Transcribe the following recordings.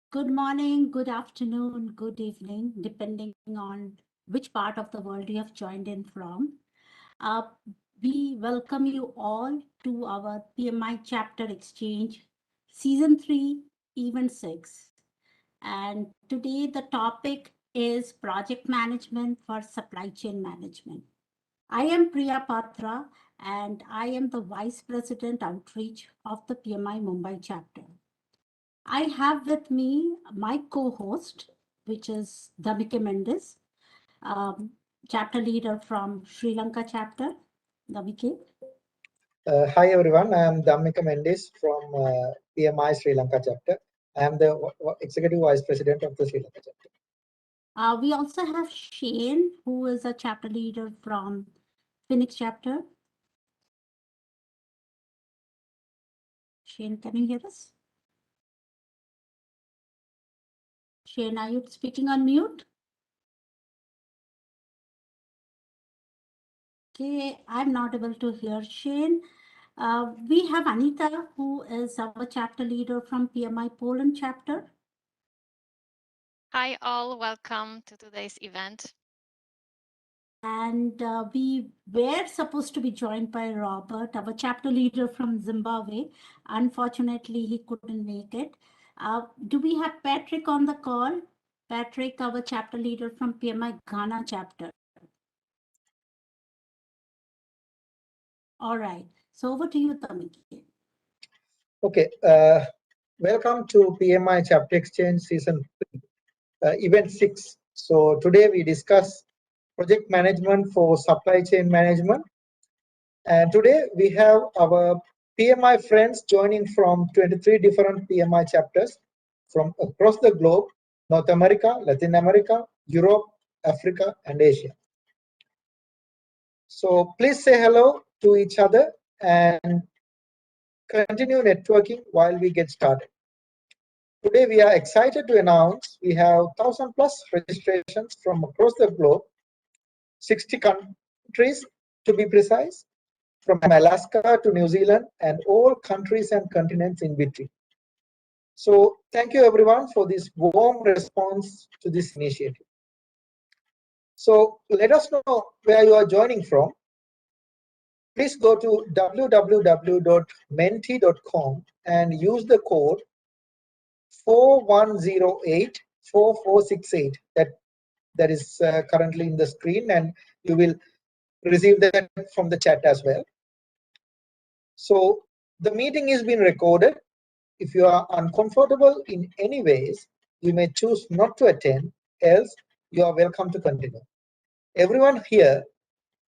Good morning, good afternoon, good evening, depending on which part of the world you have joined in from. Uh, we welcome you all to our PMI Chapter Exchange Season 3, Event 6. And today the topic is Project Management for Supply Chain Management. I am Priya Patra and I am the Vice President Outreach of the PMI Mumbai Chapter. I have with me my co-host, which is Damike Mendes, chapter leader from Sri Lanka chapter. Damike. Hi everyone, I am Dhammika Mendes from PMI Sri Lanka chapter. I am the Executive Vice President of the Sri Lanka chapter. We also have Shane, who is a chapter leader from Phoenix chapter. Shane, can you hear us? Shane, are you speaking on mute? Okay, I'm not able to hear Shane. We have Anita, who is our chapter leader from PMI Poland chapter. Hi all, welcome to today's event. And we were supposed to be joined by Robert, our chapter leader from Zimbabwe. Unfortunately, he couldn't make it. Do we have Patrick on the call? Patrick, our chapter leader from PMI Ghana chapter. All right. So over to you, Tamiki. Okay. Welcome to PMI Chapter Exchange Season 3, Event 6. So today we discuss project management for supply chain management. And today we have our PMI friends joining from 23 different PMI chapters from across the globe: North America, Latin America, Europe, Africa, and Asia. So please say hello to each other and continue networking while we get started. Today we are excited to announce we have 1,000+ registrations from across the globe, 60 countries to be precise, from Alaska to New Zealand and all countries and continents in between. So thank you everyone for this warm response to this initiative. So let us know where you are joining from. Please go to www.menti.com and use the code 41084468 that is currently in the screen, and you will receive that from the chat as well. So the meeting is being recorded. If you are uncomfortable in any ways, you may choose not to attend, else you are welcome to continue. Everyone here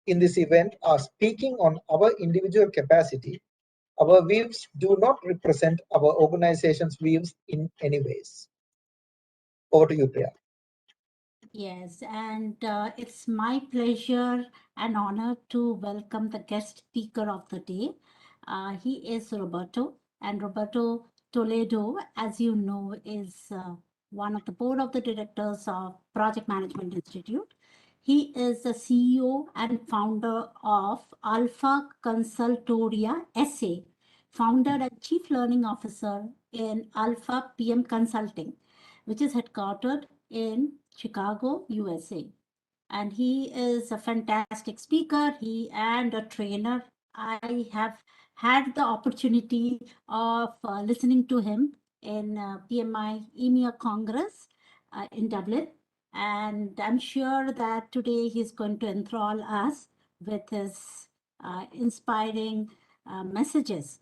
in this event are speaking on our individual capacity. Our views do not represent our organization's views in any ways. Over to you, Priya. Yes, and it's my pleasure and honor to welcome the guest speaker of the day. He is Roberto, and Roberto Toledo, as you know, is one of the board of the directors of Project Management Institute. He is the CEO and founder of Alpha Consultoria SA, founder and chief learning officer in Alpha PM Consulting, which is headquartered in Chicago, USA. And he is a fantastic speaker, he and a trainer. I have had the opportunity of listening to him in PMI EMEA Congress in Dublin. And I'm sure that today he's going to enthrall us with his inspiring messages.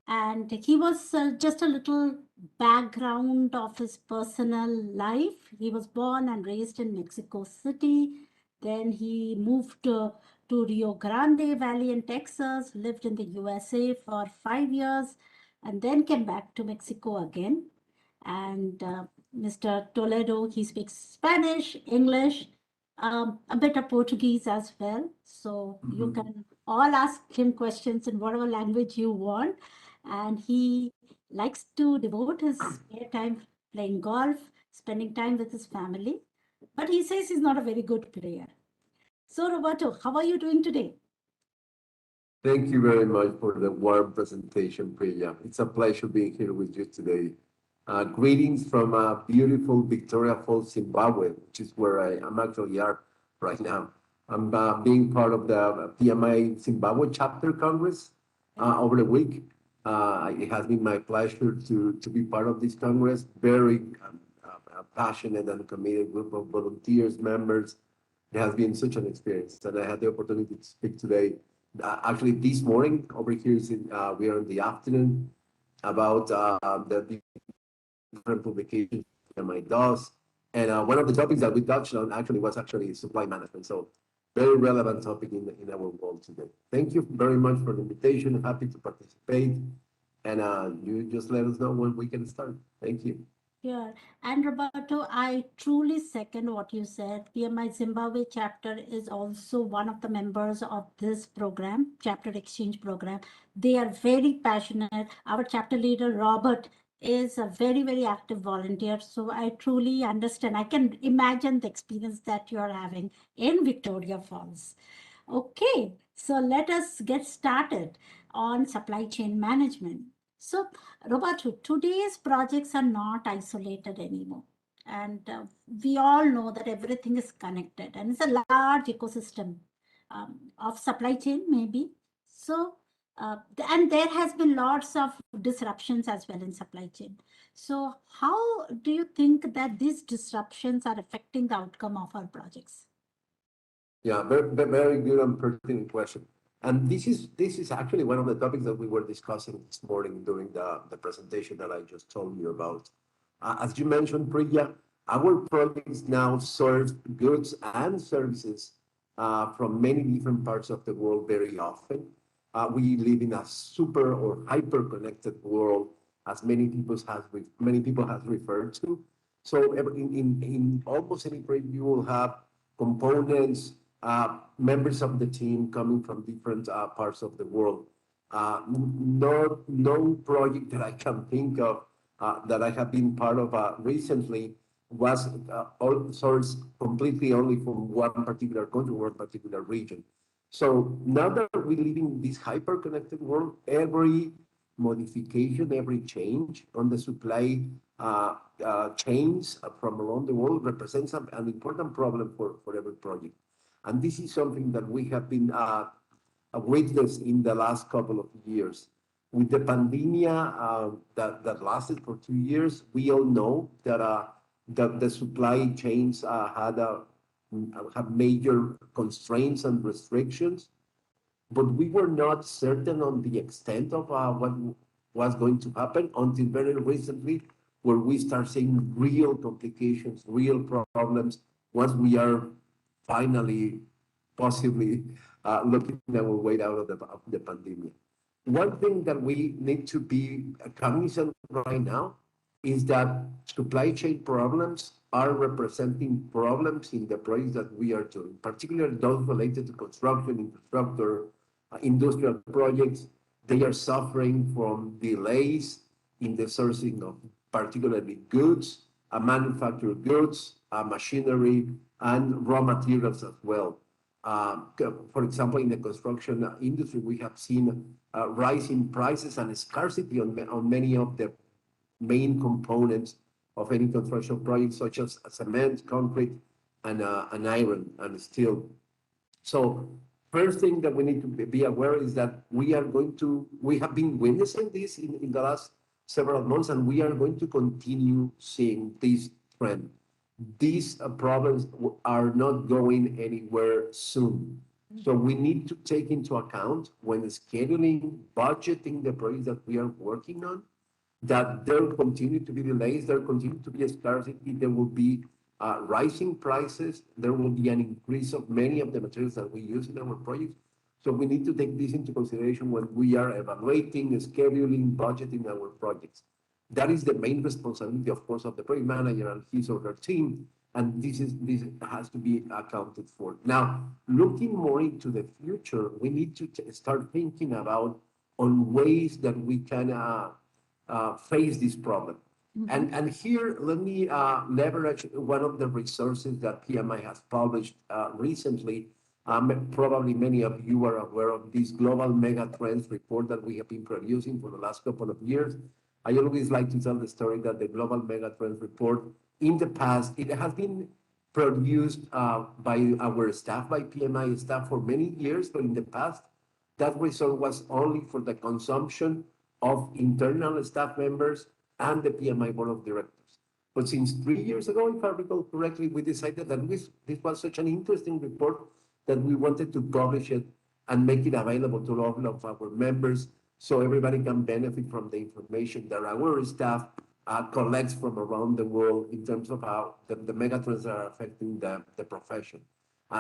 And he was just a little background of his personal life. He was born and raised in Mexico City. Then he moved to Rio Grande Valley in Texas, lived in the USA for 5 years, and then came back to Mexico again. And Mr. Toledo, he speaks Spanish, English, a bit of Portuguese as well. So you can all ask him questions in whatever language you want. And he likes to devote his spare time playing golf, spending time with his family. But he says he's not a very good player. So, Roberto, how are you doing today? Thank you very much for the warm presentation, Priya. It's a pleasure being here with you today. Greetings from beautiful Victoria Falls, Zimbabwe, which is where I'm actually are right now. I'm being part of the PMI Zimbabwe Chapter Congress over the week. It has been my pleasure to be part of this Congress. Very passionate and committed group of volunteers, members. It has been such an experience, and I had the opportunity to speak today. Actually, this morning over here, we are in the afternoon about the different publications PMI does. And one of the topics that we touched on actually was actually supply management. So very relevant topic in our world today. Thank you very much for the invitation. Happy to participate. And you just let us know when we can start. Thank you. Yeah, and Roberto, I truly second what you said. PMI Zimbabwe chapter is also one of the members of this program, chapter exchange program. They are very passionate. Our chapter leader, Robert, is a very, very active volunteer. So I truly understand. I can imagine the experience that you are having in Victoria Falls. Okay, so let us get started on supply chain management. So, Roberto, today's projects are not isolated anymore. And we all know that everything is connected and it's a large ecosystem of supply chain, maybe. So, and there has been lots of disruptions as well in supply chain. So, how do you think that these disruptions are affecting the outcome of our projects? Yeah, very good and pertinent question. And this is actually one of the topics that we were discussing this morning during the presentation that I just told you about. As you mentioned, Priya, our projects now serve goods and services from many different parts of the world very often. We live in a super or hyper connected world, as many people have referred to. So in almost any project, you will have components, members of the team coming from different parts of the world. No project that I can think of that I have been part of recently was sourced completely only from one particular country, one particular region. So now that we live in this hyper-connected world, every modification, every change on the supply chains from around the world represents an important problem for every project. And this is something that we have been a witness in the last couple of years. With the pandemic that lasted for 2 years, we all know that the supply chains have major constraints and restrictions, but we were not certain on the extent of what was going to happen until very recently, where we start seeing real complications, real problems, once we are finally, possibly, looking our way out of the pandemic. One thing that we need to be cognizant right now is that supply chain problems are representing problems in the projects that we are doing, particularly those related to construction, infrastructure, industrial projects. They are suffering from delays in the sourcing of particularly goods, manufactured goods, machinery, and raw materials as well. For example, in the construction industry, we have seen rising prices and scarcity on many of the main components of any construction project, such as cement, concrete, and iron and steel. So first thing that we need to be aware is that we have been witnessing this in the last several months, and we are going to continue seeing this trend. These problems are not going anywhere soon. So we need to take into account when scheduling, budgeting the projects that we are working on, that there will continue to be delays, there will continue to be a scarcity, there will be rising prices, there will be an increase of many of the materials that we use in our projects. So we need to take this into consideration when we are evaluating, scheduling, budgeting our projects. That is the main responsibility, of course, of the project manager and his or her team, and this has to be accounted for. Now, looking more into the future, we need to start thinking about on ways that we can face this problem. And here, let me leverage one of the resources that PMI has published recently. Probably many of you are aware of this global mega trends report that we have been producing for the last couple of years. I always like to tell the story that the Global Megatrends Report, in the past, it has been produced by our staff, by PMI staff for many years, but in the past, that result was only for the consumption of internal staff members and the PMI board of directors. But since 3 years ago, if I recall correctly, we decided that this was such an interesting report that we wanted to publish it and make it available to all of our members so everybody can benefit from the information that our staff collects from around the world in terms of how the megatrends are affecting the profession.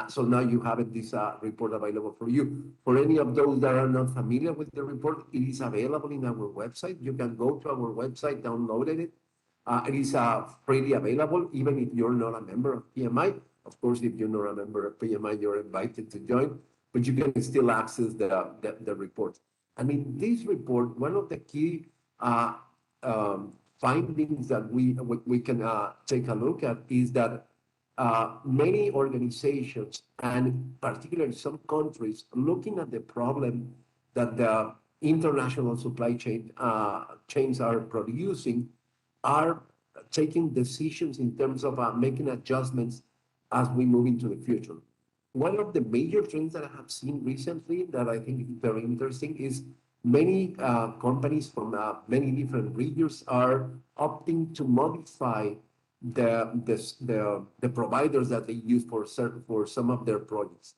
So now you have this report available for you. For any of those that are not familiar with the report, it is available in our website. You can go to our website, download it. It is freely available, even if you're not a member of PMI. Of course, if you're not a member of PMI, you're invited to join, but you can still access the report. And in this report, one of the key findings that we can take a look at is that many organizations, and particularly some countries, looking at the problem that the international supply chains are producing, are taking decisions in terms of making adjustments as we move into the future. One of the major trends that I have seen recently that I think is very interesting is many companies from many different regions are opting to modify the providers that they use for some of their projects,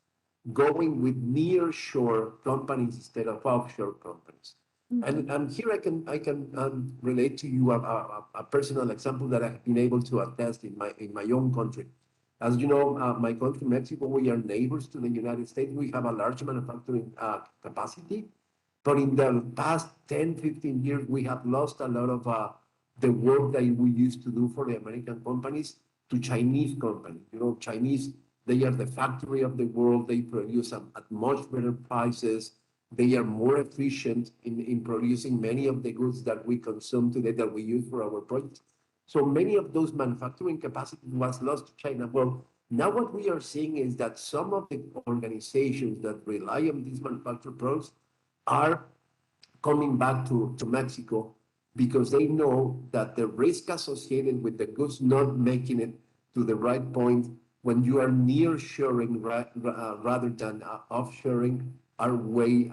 going with near-shore companies instead of offshore companies. And here I can relate to you a personal example that I've been able to attest in my own country. As you know, my country, Mexico, we are neighbors to the United States. We have a large manufacturing capacity, but in the past 10, 15 years, we have lost a lot of the work that we used to do for the American companies to Chinese companies. You know, Chinese, they are the factory of the world. They produce at much better prices. They are more efficient in producing many of the goods that we consume today that we use for our projects. So many of those manufacturing capacity was lost to China. Well, now what we are seeing is that some of the organizations that rely on these manufactured products are coming back to Mexico because they know that the risk associated with the goods not making it to the right point when you are near shoring rather than offshoring are way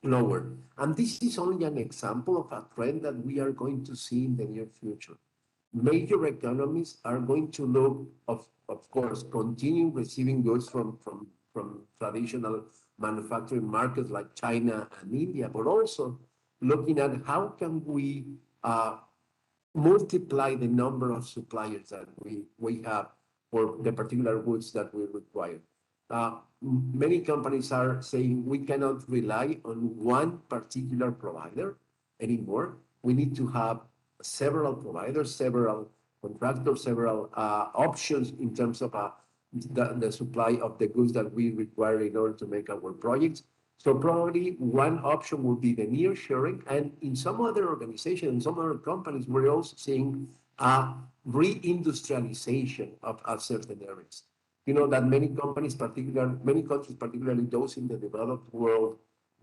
lower. And this is only an example of a trend that we are going to see in the near future. Major economies are going to look, of course, continue receiving goods from traditional manufacturing markets like China and India, but also looking at how can we multiply the number of suppliers that we have for the particular goods that we require. Many companies are saying we cannot rely on one particular provider anymore. We need to have several providers, several contractors, several options in terms of the supply of the goods that we require in order to make our projects. So probably one option would be the near sharing, and in some other organizations, some other companies, we're also seeing reindustrialization of certain areas. You know that many countries, particularly those in the developed world,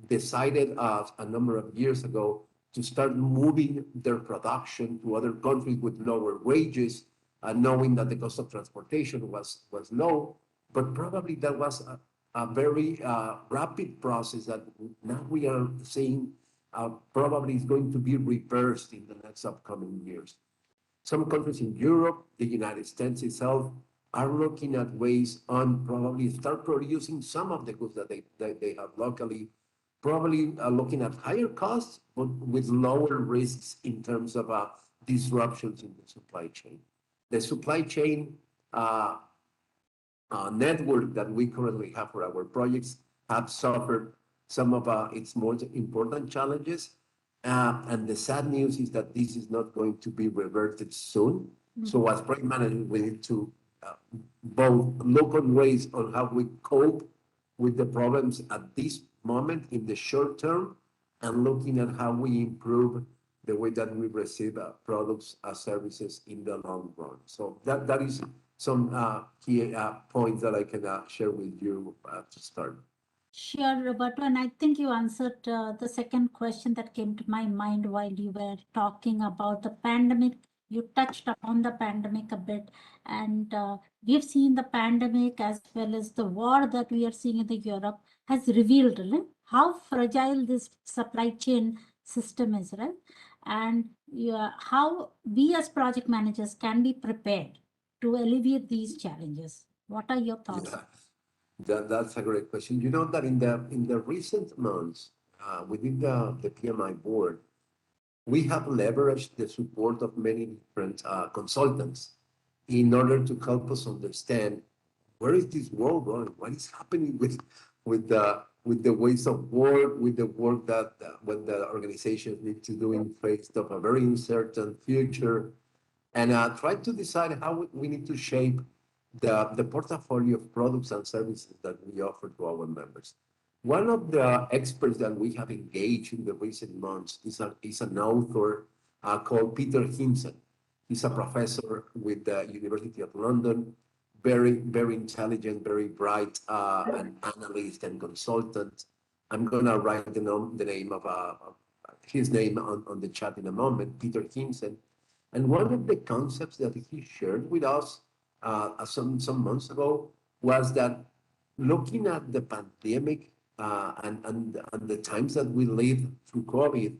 decided a number of years ago to start moving their production to other countries with lower wages, knowing that the cost of transportation was low. But probably that was a very rapid process that now we are seeing probably is going to be reversed in the next upcoming years. Some countries in Europe, the United States itself, are looking at ways on probably start producing some of the goods that they have locally, probably looking at higher costs, but with lower risks in terms of disruptions in the supply chain. The supply chain network that we currently have for our projects have suffered some of its most important challenges. And the sad news is that this is not going to be reverted soon. So as project managers, we need to both look on ways on how we cope with the problems at this moment in the short term and looking at how we improve the way that we receive products and services in the long run. So that is some key points that I can share with you to start. Sure, Roberto, and I think you answered the second question that came to my mind while you were talking about the pandemic. You touched upon the pandemic a bit, and we've seen the pandemic as well as the war that we are seeing in the Europe has revealed, right, how fragile this supply chain system is, right? And yeah, how we as project managers can be prepared to alleviate these challenges. What are your thoughts? Yeah, that's a great question. You know that in the recent months, within the PMI board, we have leveraged the support of many different consultants in order to help us understand where is this world going, what is happening with the ways of work, with the work that when the organizations need to do in face of a very uncertain future, and try to decide how we need to shape the portfolio of products and services that we offer to our members. One of the experts that we have engaged in the recent months is an author called Peter Hinson. He's a professor with the University of London, very, very intelligent, very bright, an analyst and consultant. I'm gonna write the name of his name on the chat in a moment, Peter Hinson. And one of the concepts that he shared with us some months ago was that looking at the pandemic and the times that we lived through COVID,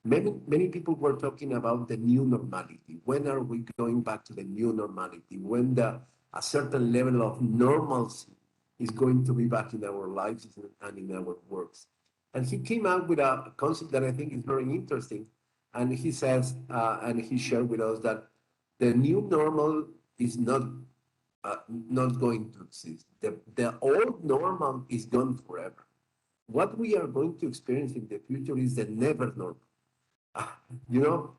many people were talking about the new normality. When are we going back to the new normality? When a certain level of normalcy is going to be back in our lives and in our works. And he came out with a concept that I think is very interesting. And he says, and he shared with us that the new normal is not going to exist. The old normal is gone forever. What we are going to experience in the future is the never normal. You know,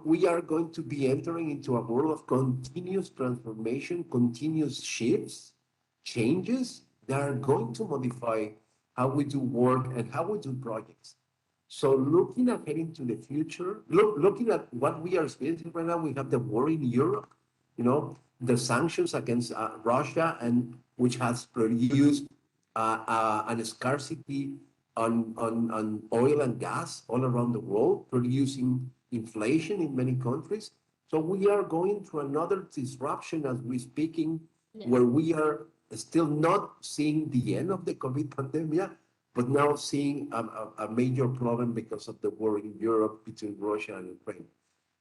we are going to be entering into a world of continuous transformation, continuous shifts, changes that are going to modify how we do work and how we do projects. So looking ahead into the future, looking at what we are experiencing right now, we have the war in Europe, you know, the sanctions against Russia, and which has produced an scarcity on oil and gas all around the world, producing inflation in many countries. So we are going through another disruption as we're speaking, where we are still not seeing the end of the COVID pandemic, but now seeing a major problem because of the war in Europe between Russia and Ukraine.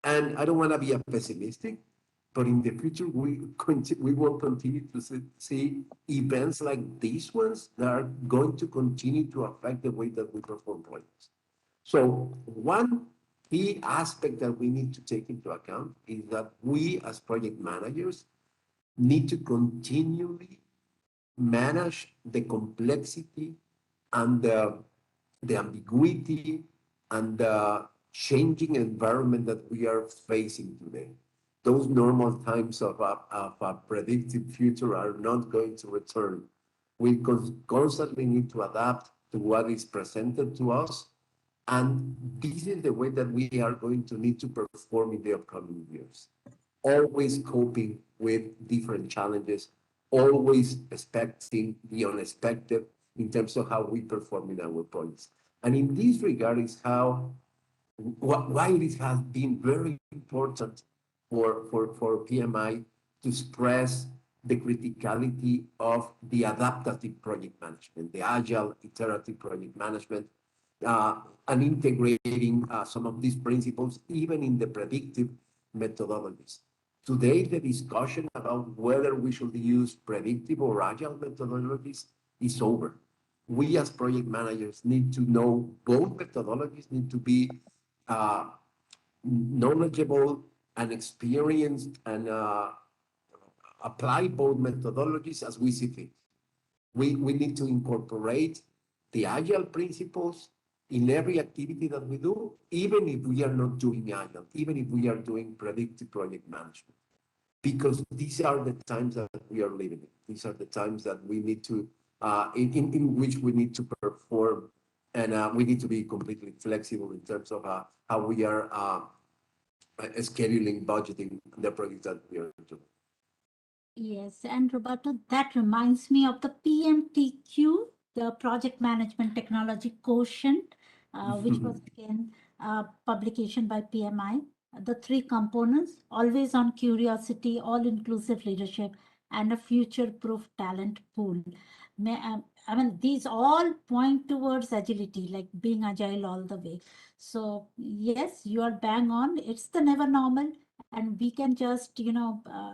And I don't want to be a pessimistic, but in the future, we will continue to see events like these ones that are going to continue to affect the way that we perform projects. So one key aspect that we need to take into account is that we as project managers need to continually manage the complexity and the ambiguity and the changing environment that we are facing today. Those normal times of a predictive future are not going to return. We constantly need to adapt to what is presented to us, and this is the way that we are going to need to perform in the upcoming years. Always coping with different challenges, always expecting the unexpected in terms of how we perform in our projects. And in this regard is why it has been very important for PMI to stress the criticality of the adaptive project management, the agile iterative project management, and integrating some of these principles even in the predictive methodologies. Today, the discussion about whether we should use predictive or agile methodologies is over. We as project managers need to know both methodologies, need to be uh, knowledgeable and experienced and apply both methodologies as we see fit. We need to incorporate the agile principles in every activity that we do, even if we are not doing agile, even if we are doing predictive project management, because these are the times that we are living in. These are the times that we need to, in which we need to perform, and we need to be completely flexible in terms of how we are scheduling, budgeting the projects that we are doing. Yes, and Roberto, that reminds me of the PMTQ the project management technology quotient, which was again a publication by PMI. The three components: always on curiosity, all inclusive leadership, and a future proof talent pool. I mean, these all point towards agility, like being agile all the way. So, yes, you are bang on. It's the never normal, and we can just,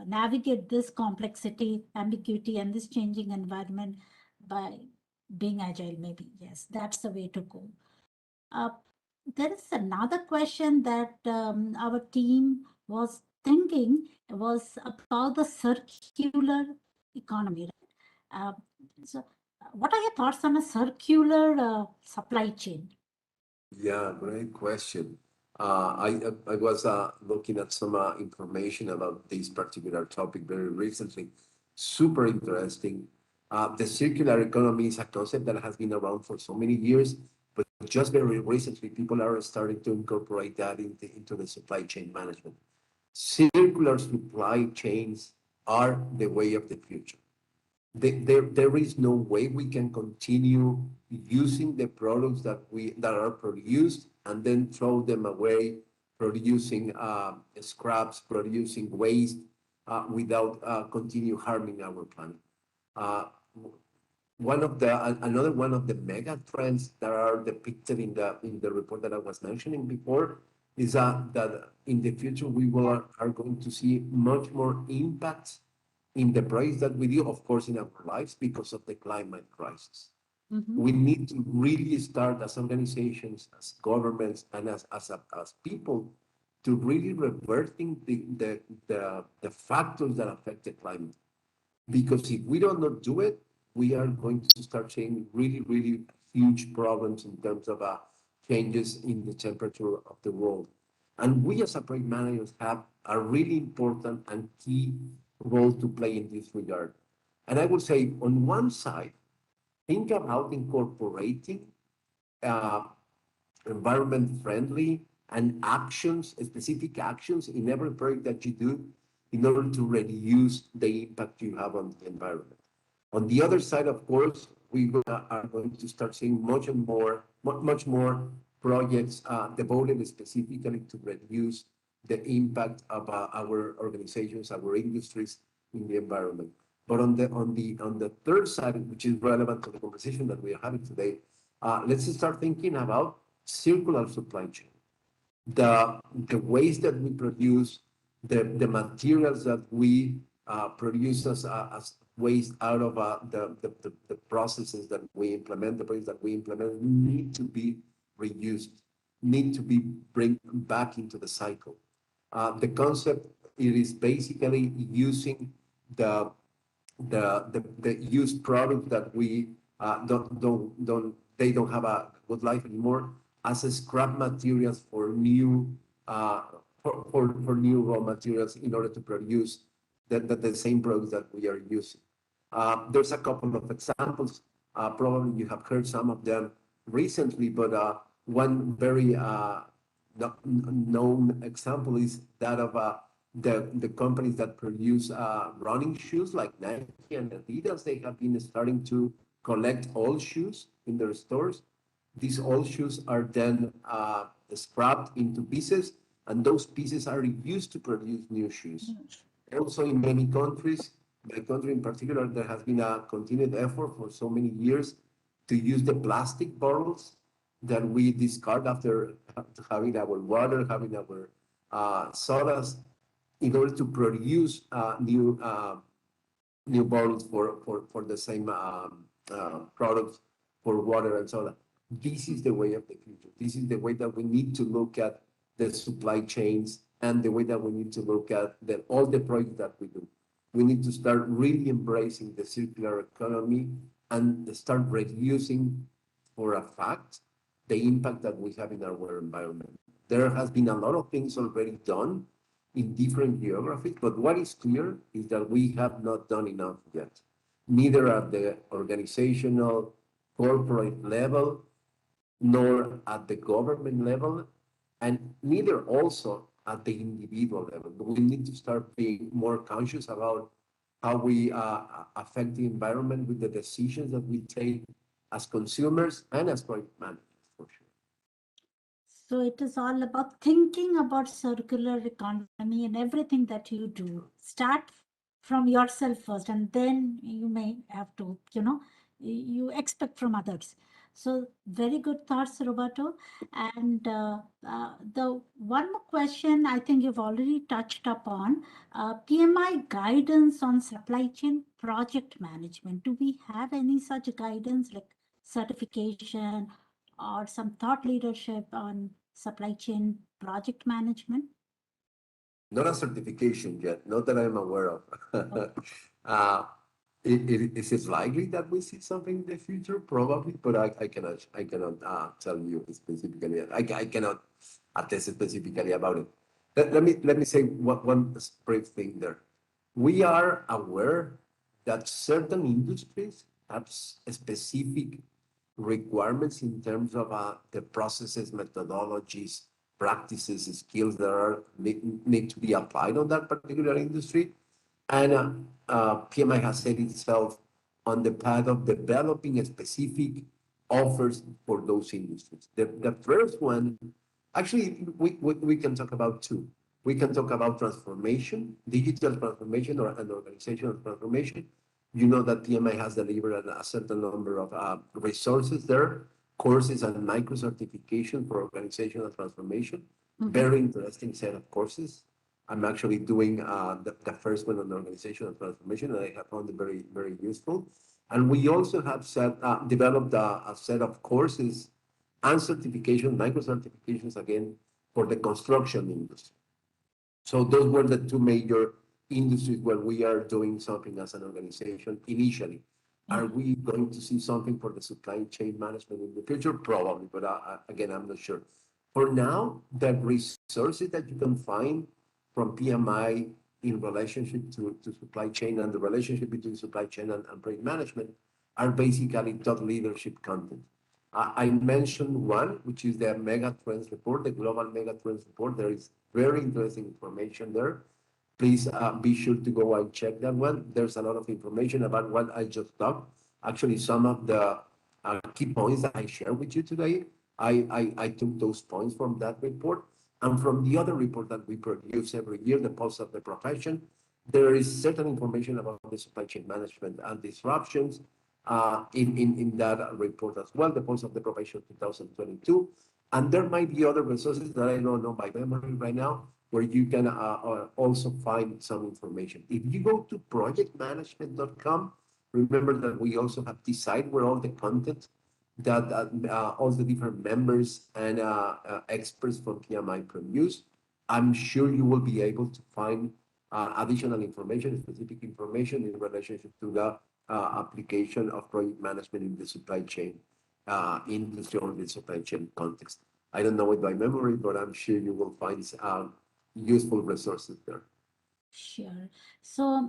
navigate this complexity, ambiguity, and this changing environment by being agile, maybe. Yes, that's the way to go. Uh, there is another question that our team was thinking was about the circular economy. Uh, so, what are your thoughts on a circular supply chain? Yeah, great question. I was looking at some information about this particular topic very recently. Super interesting. The circular economy is a concept that has been around for so many years, but just very recently, people are starting to incorporate that into the supply chain management. Circular supply chains are the way of the future. There is no way we can continue using the products that are produced and then throw them away, producing scraps, producing waste without continue harming our planet. Uh, Another one of the mega trends that are depicted in the report that I was mentioning before is that in the future we are going to see much more impacts in the price that we do, of course, in our lives because of the climate crisis. Mhm. We need to really start as organizations, as governments, and as people to really reverting the factors that affect the climate. Because if we don't not do it, we are going to start seeing really, really huge problems in terms of changes in the temperature of the world. And we as a project managers have a really important and key role to play in this regard. And I would say on one side, think about incorporating uh, environment friendly and actions, specific actions in every project that you do in order to reduce the impact you have on the environment. On the other side, of course, we are going to start seeing much more projects devoted specifically to reduce the impact of our organizations, our industries in the environment. But on the third side, which is relevant to the conversation that we are having today, let's start thinking about circular supply chain. The waste that we produce, the materials that we produce as waste out of the processes that we implement, the projects that we implement, need to be reused, need to be bring back into the cycle. The concept, it is basically using the the used product that we don't they don't have a good life anymore as a scrap materials for new for new raw materials in order to produce the same products that we are using. There's a couple of examples. Probably you have heard some of them recently, but one very known example is that of the companies that produce running shoes like Nike and Adidas. They have been starting to collect old shoes in their stores. These old shoes are then scrapped into pieces, and those pieces are used to produce new shoes. Also, in many countries, my country in particular, there has been a continued effort for so many years to use the plastic bottles that we discard after having our water, having our sodas, in order to produce new bottles for the same products for water and soda. This is the way of the future. This is the way that we need to look at the supply chains and the way that we need to look at all the projects that we do. We need to start really embracing the circular economy and start reducing for a fact the impact that we have in our environment. There has been a lot of things already done in different geographies, but what is clear is that we have not done enough yet, neither at the organizational corporate level, nor at the government level, and neither also at the individual level. But we need to start being more conscious about how we affect the environment with the decisions that we take as consumers and as project managers, for sure. So it is all about thinking about circular economy and everything that you do. Start from yourself first, and then you may have to, you expect from others. So very good thoughts, Roberto. And the one more question I think you've already touched upon, PMI guidance on supply chain project management. Do we have any such guidance like certification or some thought leadership on supply chain project management? Not a certification yet, not that I'm aware of. uh, is it likely that we see something in the future? Probably, but I cannot tell you specifically. I cannot attest specifically about it. Let me say one brief thing there. We are aware that certain industries have specific requirements in terms of the processes, methodologies, practices, skills that need to be applied on that particular industry. And PMI has set itself on the path of developing specific offers for those industries. The first one, actually, we can talk about two. We can talk about transformation, digital transformation, or an organizational transformation. You know that PMI has delivered a certain number of resources there, courses and micro certification for organizational transformation. Very interesting set of courses. I'm actually doing the first one on organizational transformation, and I have found it very, very useful. And we also have developed a set of courses and certification, micro certifications again, for the construction industry. So those were the two major industries where we are doing something as an organization initially. Are we going to see something for the supply chain management in the future? Probably, but again, I'm not sure. For now, the resources that you can find from PMI in relationship to supply chain and the relationship between supply chain and project management are basically thought leadership content. I mentioned one, which is the Mega Trends report, the Global Mega Trends report. There is very interesting information there. Please be sure to go and check that one. There's a lot of information about what I just talked. Actually, some of the key points that I share with you today, I took those points from that report. And from the other report that we produce every year, the Pulse of the Profession, there is certain information about the supply chain management and disruptions in that report as well, the Pulse of the Profession 2022. And there might be other resources that I don't know by memory right now, where you can also find some information. If you go to projectmanagement.com, remember that we also have the site where all the content that all the different members and experts from PMI produce. I'm sure you will be able to find additional information, specific information in relationship to the application of project management in the supply chain industry or the supply chain context. I don't know it by memory, but I'm sure you will find useful resources there. Sure. So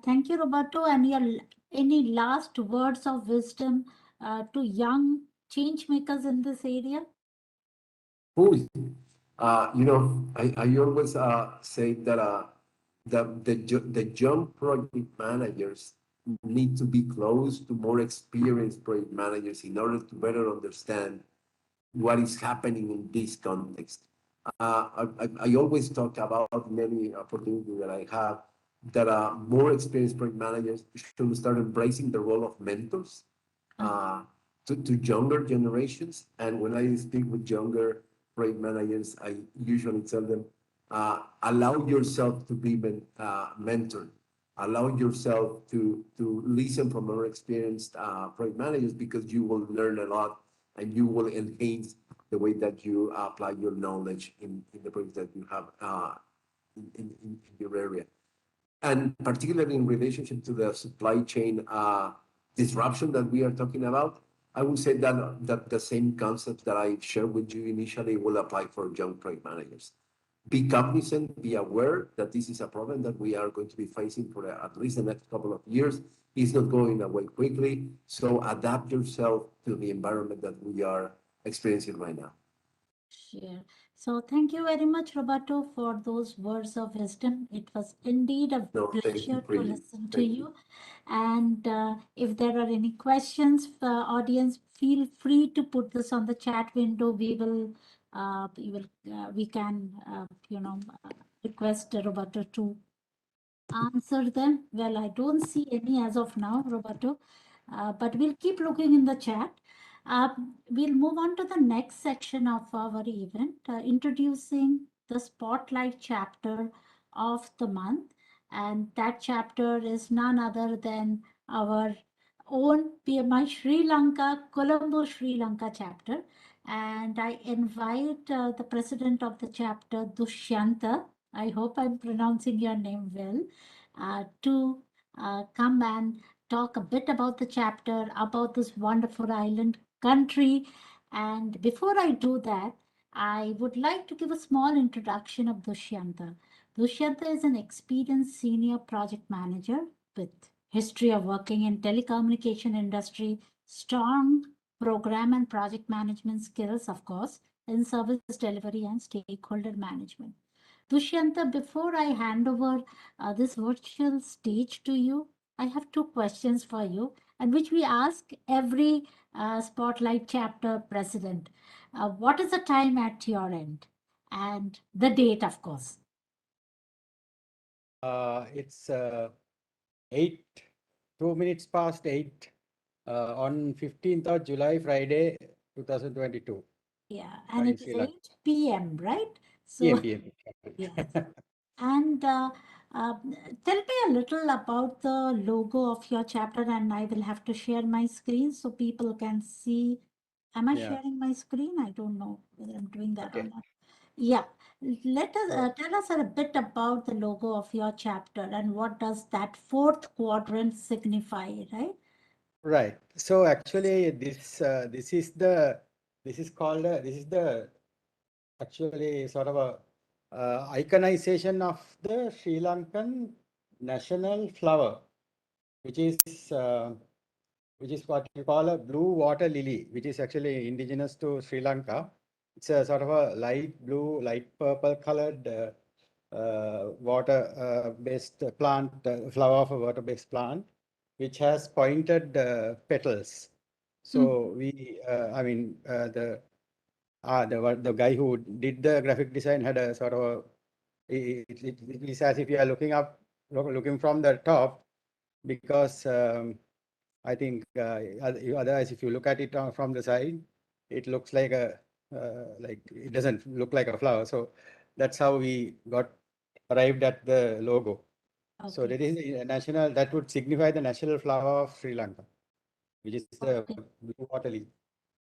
thank you, Roberto. And any last words of wisdom to young change makers in this area? I always say that the young project managers need to be close to more experienced project managers in order to better understand what is happening in this context. I always talk about many opportunities that I have that more experienced project managers should start embracing the role of mentors to younger generations. And when I speak with younger project managers, I usually tell them, allow yourself to be mentored. Allow yourself to listen from more experienced project managers, because you will learn a lot and you will enhance the way that you apply your knowledge in the projects that you have in your area. And particularly in relationship to the supply chain disruption that we are talking about, I would say that the same concept that I shared with you initially will apply for young project managers. Be cognizant, be aware that this is a problem that we are going to be facing for at least the next couple of years. It's not going away quickly, so adapt yourself to the environment that we are experiencing right now. Sure. So thank you very much, Roberto, for those words of wisdom. It was indeed a No, thank you, pleasure to Preeti. listen to Thank you. you. And if there are any questions, audience, feel free to put this on the chat window. We can, request Roberto to answer them. Well, I don't see any as of now, Roberto, but we'll keep looking in the chat. We'll move on to the next section of our event, introducing the Spotlight chapter of the month. And that chapter is none other than our own PMI Sri Lanka, Colombo, Sri Lanka chapter. And I invite the president of the chapter, Dushyanta. I hope I'm pronouncing your name well, to come and talk a bit about the chapter, about this wonderful island country. And before I do that, I would like to give a small introduction of Dushyanta. Dushyanta is an experienced senior project manager with history of working in telecommunication industry, strong program and project management skills, of course, in service delivery and stakeholder management. Dushyanta, before I hand over this virtual stage to you, I have two questions for you, and which we ask every Spotlight chapter president. What is the time at your end? And the date, of course. It's 8, 2 minutes past 8 on 15th of July, Friday, 2022. Yeah, and in it is Sri Lanka. 8 p.m., right? PM, So, PM. yes. And tell me a little about the logo of your chapter, and I will have to share my screen so people can see. Am I Yeah. sharing my screen? I don't know whether I'm doing that or Okay. not. Yeah, let us So, tell us a bit about the logo of your chapter and what does that fourth quadrant signify, right? right. So actually, this is the actually sort of a iconization of the Sri Lankan national flower, which is uh, which is what you call a blue water lily, which is actually indigenous to Sri Lanka. It's a sort of a light blue, light purple colored water-based plant, flower of a water-based plant, which has pointed petals. So I mean, the guy who did the graphic design had a sort of it is as if you are looking from the top, because I think otherwise, if you look at it from the side, it looks like like it doesn't look like a flower. So that's how we got arrived at the logo. So Okay. that is a national, that would signify the national flower of Sri Lanka, which is the Okay. blue water lily.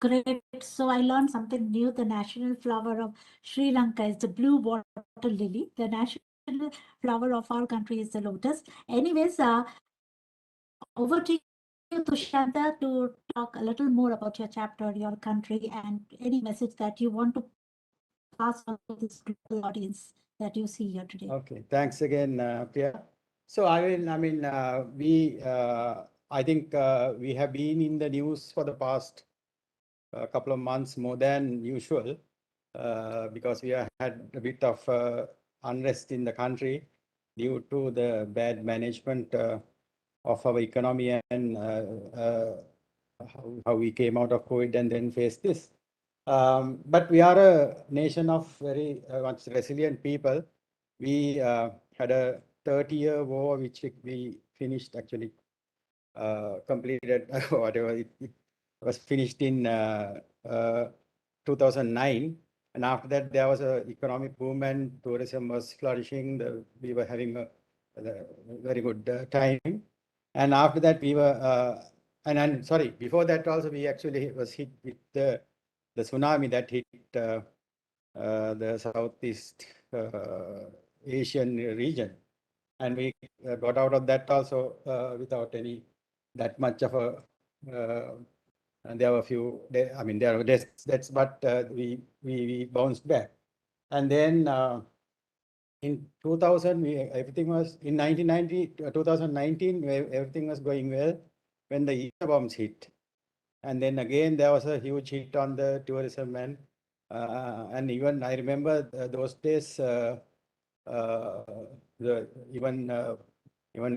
Great. So I learned something new. The national flower of Sri Lanka is the blue water lily. The national flower of our country is the lotus. Anyways, over to you, Tushanta, to talk a little more about your chapter, your country, and any message that you want to pass on to this global audience that you see here today. Okay, thanks again, Priya. So I think we have been in the news for the past couple of months more than usual, because we have had a bit of unrest in the country due to the bad management of our economy and how we came out of COVID and then faced this. But we are a nation of very much resilient people. We had a 30-year war, which we finished actually, completed, whatever it was finished in 2009. And after that, there was an economic boom and tourism was flourishing. We were having a very good time. And after that, we were, and sorry, before that also, we actually was hit with the tsunami that hit the Southeast Asian region. And we got out of that also without any that much of a and there were a few, I mean, there were deaths, but we bounced back. And then in 2000, everything was, in 1990, 2019, everything was going well when the Easter bombs hit. And then again, there was a huge hit on the tourism and And even I remember those days, even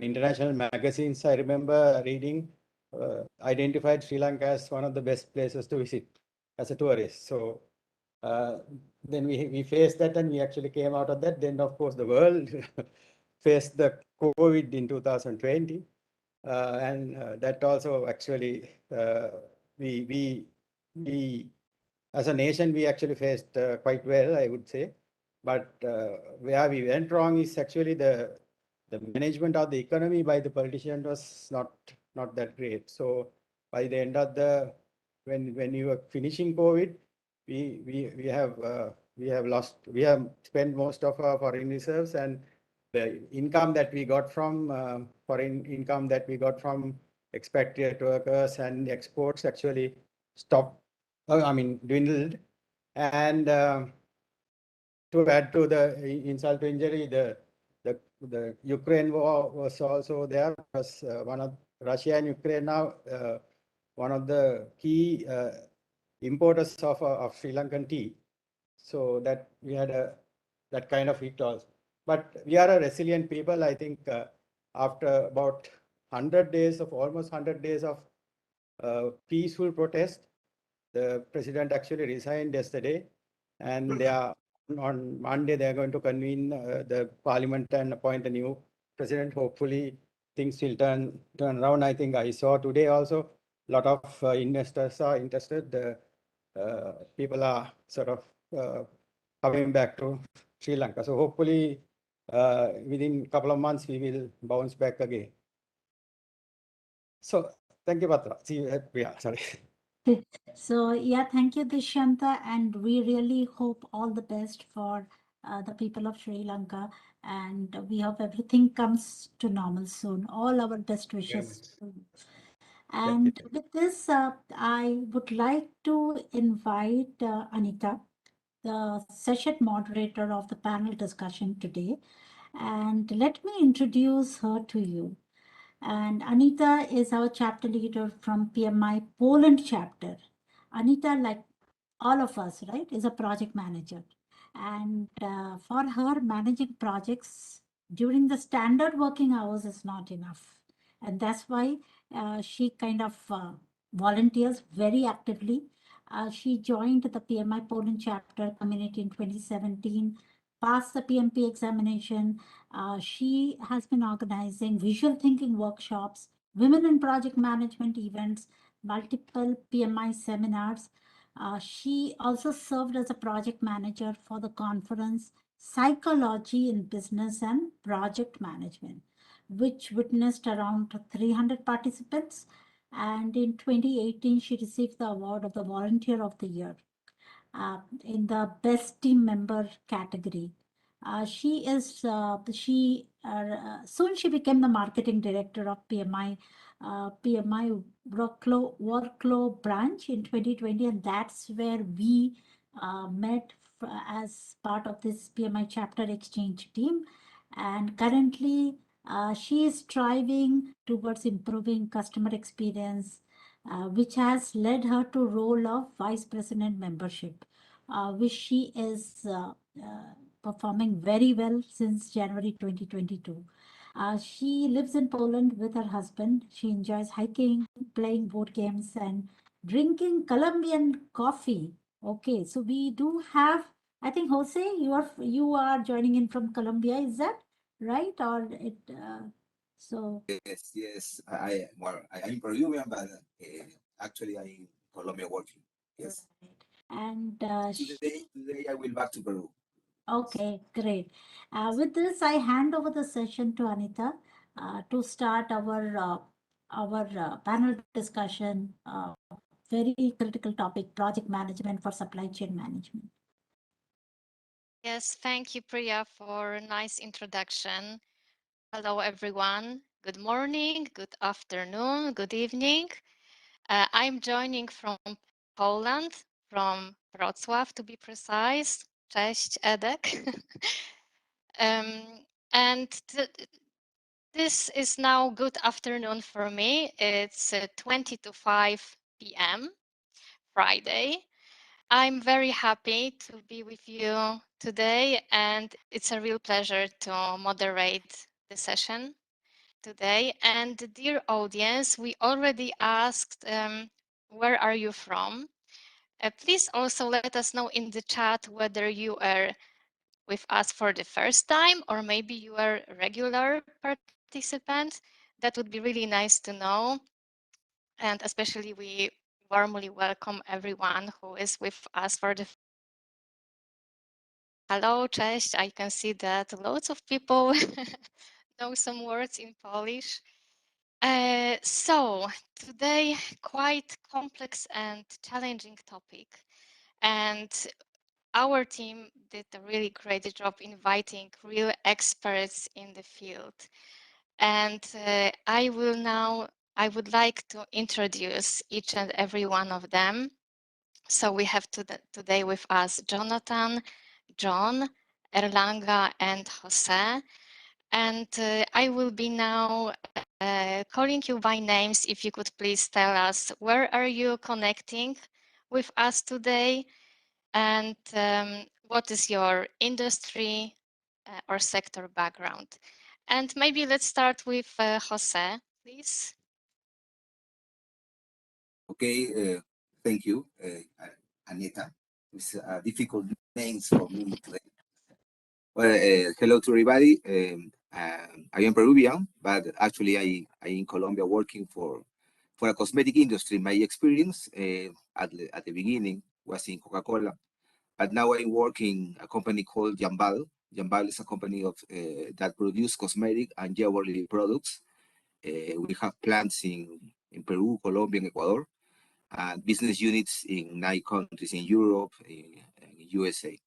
international magazines, I remember reading, identified Sri Lanka as one of the best places to visit as a tourist. So then we faced that and we actually came out of that. Then, of course, the world faced the COVID in 2020. And that also actually, we as a nation, we actually faced quite well, I would say. But where we went wrong is actually the management of the economy by the politician was not that great. So by the end of the when you were finishing COVID, we have spent most of our foreign reserves, and the income that we got from foreign income that we got from expatriate workers and exports actually stopped. I mean, dwindled, and to add to the insult to injury, the Ukraine war was also there. Was one of Russia and Ukraine now one of the key importers of Sri Lankan tea. So that we had that kind of hit also. But we are a resilient people. I think after about 100 days of almost 100 days of peaceful protest, the president actually resigned yesterday, and they are on Monday they are going to convene the parliament and appoint a new president. Hopefully, things will turn around. I think I saw today also a lot of investors are interested. People are sort of coming back to Sri Lanka. So hopefully, within a couple of months, we will bounce back again. So thank you, Patra. See you. Yeah, sorry. So yeah, thank you, Dishanta, and we really hope all the best for the people of Sri Lanka, and we hope everything comes to normal soon. All our best wishes. And with this, I would like to invite Anita, the session moderator of the panel discussion today, and let me introduce her to you. And Anita is our chapter leader from PMI Poland chapter. Anita, like all of us, right, is a project manager. And for her, managing projects during the standard working hours is not enough. And that's why she kind of volunteers very actively. She joined the PMI Poland chapter community in 2017, passed the PMP examination. She has been organizing visual thinking workshops, women in project management events, multiple PMI seminars. She also served as a project manager for the conference Psychology in Business and Project Management, which witnessed around 300 participants. And in 2018, she received the award of the Volunteer of the Year in the Best Team Member category. Soon she became the marketing director of PMI workflow branch in 2020, and that's where we met as part of this PMI chapter exchange team. And currently, she is striving towards improving customer experience, which has led her to role of vice president membership, which she is performing very well since January 2022. She lives in Poland with her husband. She enjoys hiking, playing board games, and drinking Colombian coffee. Okay, so we do have. I think Jose, you are joining in from Colombia. Is that right? Or it? So Yes. I'm Peruvian, but actually I'm in Colombia working. Yes. And Today I will back to Peru. okay, great. With this, I hand over the session to Anita to start our panel discussion. Very critical topic: project management for supply chain management. Yes, thank you, Priya, for a nice introduction. Hello, everyone. Good morning, good afternoon, good evening. I'm joining from Poland, from Wrocław to be precise. Cześć, Edek. And this is now good afternoon for me. It's 20 to 5 p.m. Friday. I'm very happy to be with you today, and it's a real pleasure to moderate the session today. And dear audience, we already asked, where are you from? Please also let us know in the chat whether you are with us for the first time or maybe you are a regular participant. That would be really nice to know. And especially we warmly welcome everyone who is with us for the Hello, cześć. I can see that lots of people know some words in Polish. So today, quite complex and challenging topic. And our team did a really great job inviting real experts in the field. And I would like to introduce each and every one of them. So we have today with us Jonathan, John, Erlanga, and Jose. And I will be now calling you by names. If you could please tell us where are you connecting with us today, and what is your industry or sector background. And maybe let's start with Jose, please. Okay, thank you, Anita. It's difficult names for me today. Well, hello to everybody. I am Peruvian, but actually I in Colombia working for a cosmetic industry. My experience at the beginning was in Coca-Cola, but now I work in a company called Jambal. Jambal is a company of that produce cosmetic and jewelry products. We have plants in Peru, Colombia, and Ecuador, and business units in 9 countries in Europe and USA.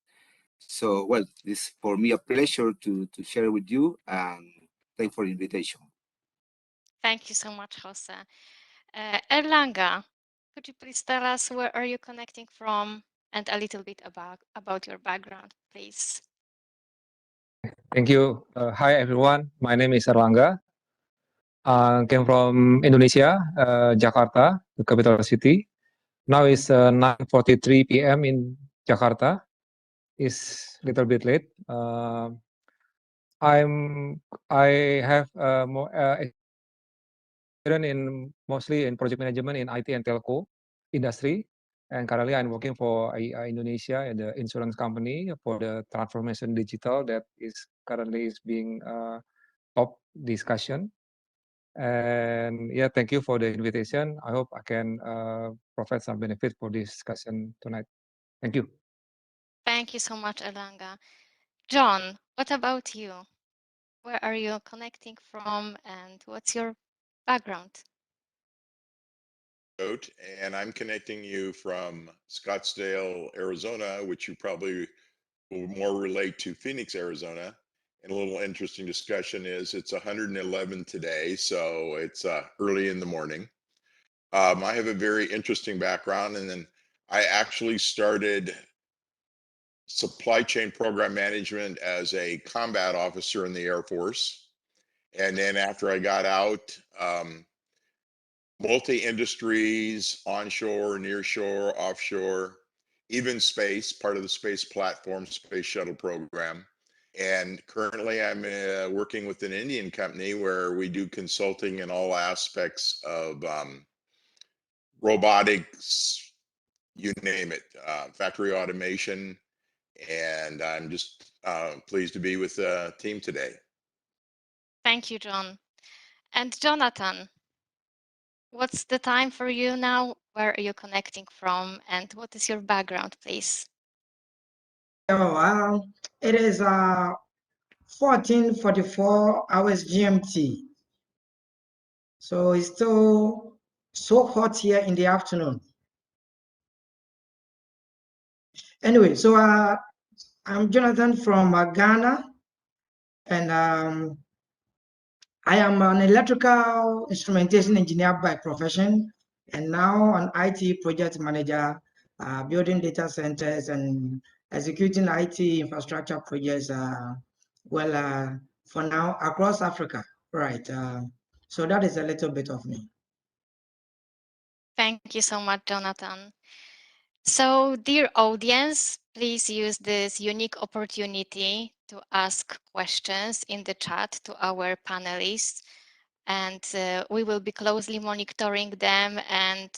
So, well, it's for me a pleasure to share with you, and thanks for the invitation. Thank you so much, Jose. Erlanga, could you please tell us where are you connecting from and a little bit about your background, please? Thank you. Hi, everyone. My name is Erlanga. Came from Indonesia, Jakarta, the capital city. Now it's 9:43 p.m. in Jakarta. It's a little bit late. I have more experience mostly in project management in IT and telco industry, and currently I'm working for Indonesia and the insurance company for the transformation digital that is currently being top discussion. And yeah, thank you for the invitation. I hope I can provide some benefit for this discussion tonight. Thank you. Thank you so much, Erlanga. John, what about you? Where are you connecting from and what's your background? And I'm connecting you from Scottsdale, Arizona, which you probably will more relate to Phoenix, Arizona. And a little interesting discussion is it's 111 today, so it's early in the morning. I have a very interesting background, and then I actually started supply chain program management as a combat officer in the Air Force. And then after I got out, multi-industries, onshore, nearshore, offshore, even space, part of the space platform, space shuttle program. And currently I'm working with an Indian company where we do consulting in all aspects of robotics, you name it, factory automation. And I'm just pleased to be with the team today. Thank you, John. And Jonathan, what's the time for you now? Where are you connecting from? And what is your background, please? Oh, it is 14:44 hours GMT. So it's still so hot here in the afternoon. Anyway, so I'm Jonathan from Ghana, and I am an electrical instrumentation engineer by profession, and now an IT project manager, building data centers and executing IT infrastructure projects, for now across Africa, right? So that is a little bit of me. Thank you so much, Jonathan. So, dear audience, please use this unique opportunity to ask questions in the chat to our panelists, and we will be closely monitoring them, and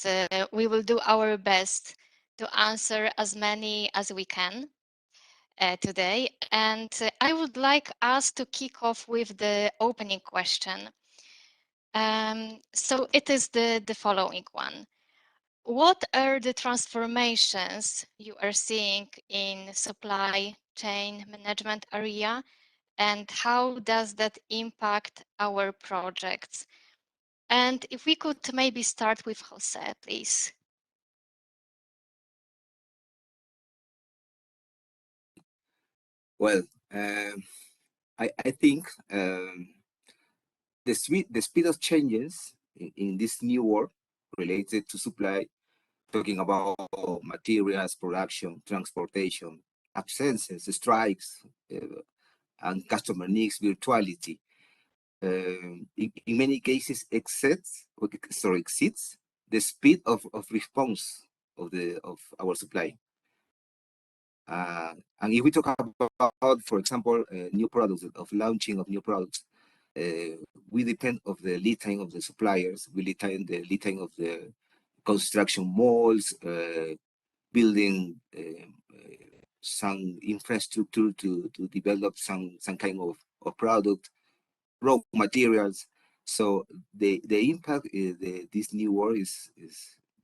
we will do our best to answer as many as we can today. And I would like us to kick off with the opening question. So it is the following one. What are the transformations you are seeing in supply chain management area, and how does that impact our projects? And if we could maybe start with Jose, please. Well, I think the speed of changes in this new world related to supply, talking about materials, production, transportation, absences, strikes, and customer needs, virtuality, in many cases exceeds the speed of response of our supply. And if we talk about, for example, new products, of launching of new products, we depend of the lead time of the suppliers, we depend the lead time of the construction malls, building some infrastructure to develop some kind of product, raw materials. So the impact this new war is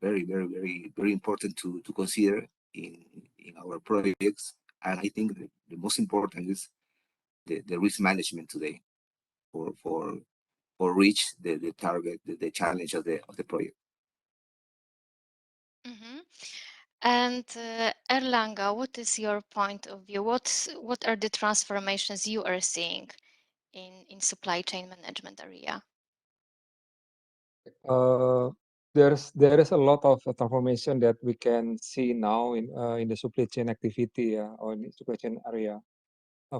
very important to consider in our projects. And I think the most important is the risk management today for reach the target, the challenge of the project. Mm-hmm. And Erlanga, what is your point of view? What are the transformations you are seeing in supply chain management area? There is a lot of transformation that we can see now in the supply chain activity or in the supply chain area.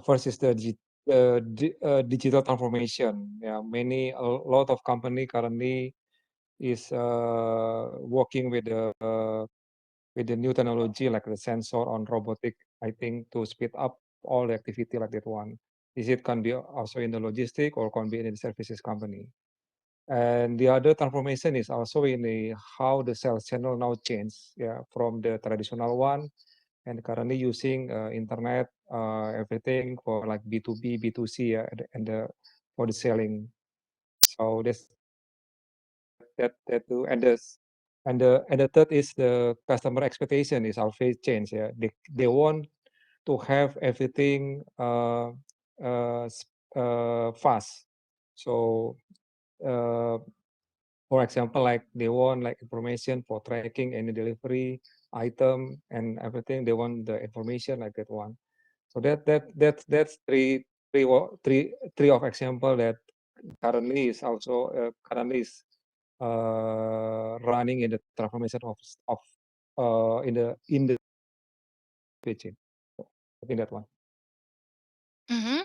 First is the digital transformation. Yeah, a lot of company currently is working with the new technology like the sensor on robotic. I think to speed up all the activity like that one. It can be also in the logistic or can be in the services company. And the other transformation is also in how the sales channel now change, yeah, from the traditional one and currently using internet, everything for like B2B, B2C, yeah, for the selling. So that too, and the third is the customer expectation is always change. Yeah, they want to have everything fast. So. For example, like they want like information for tracking any delivery item and everything. They want the information like that one. So that's three of example that currently is also running in the transformation of in the pitching. I think that one. Mm-hmm.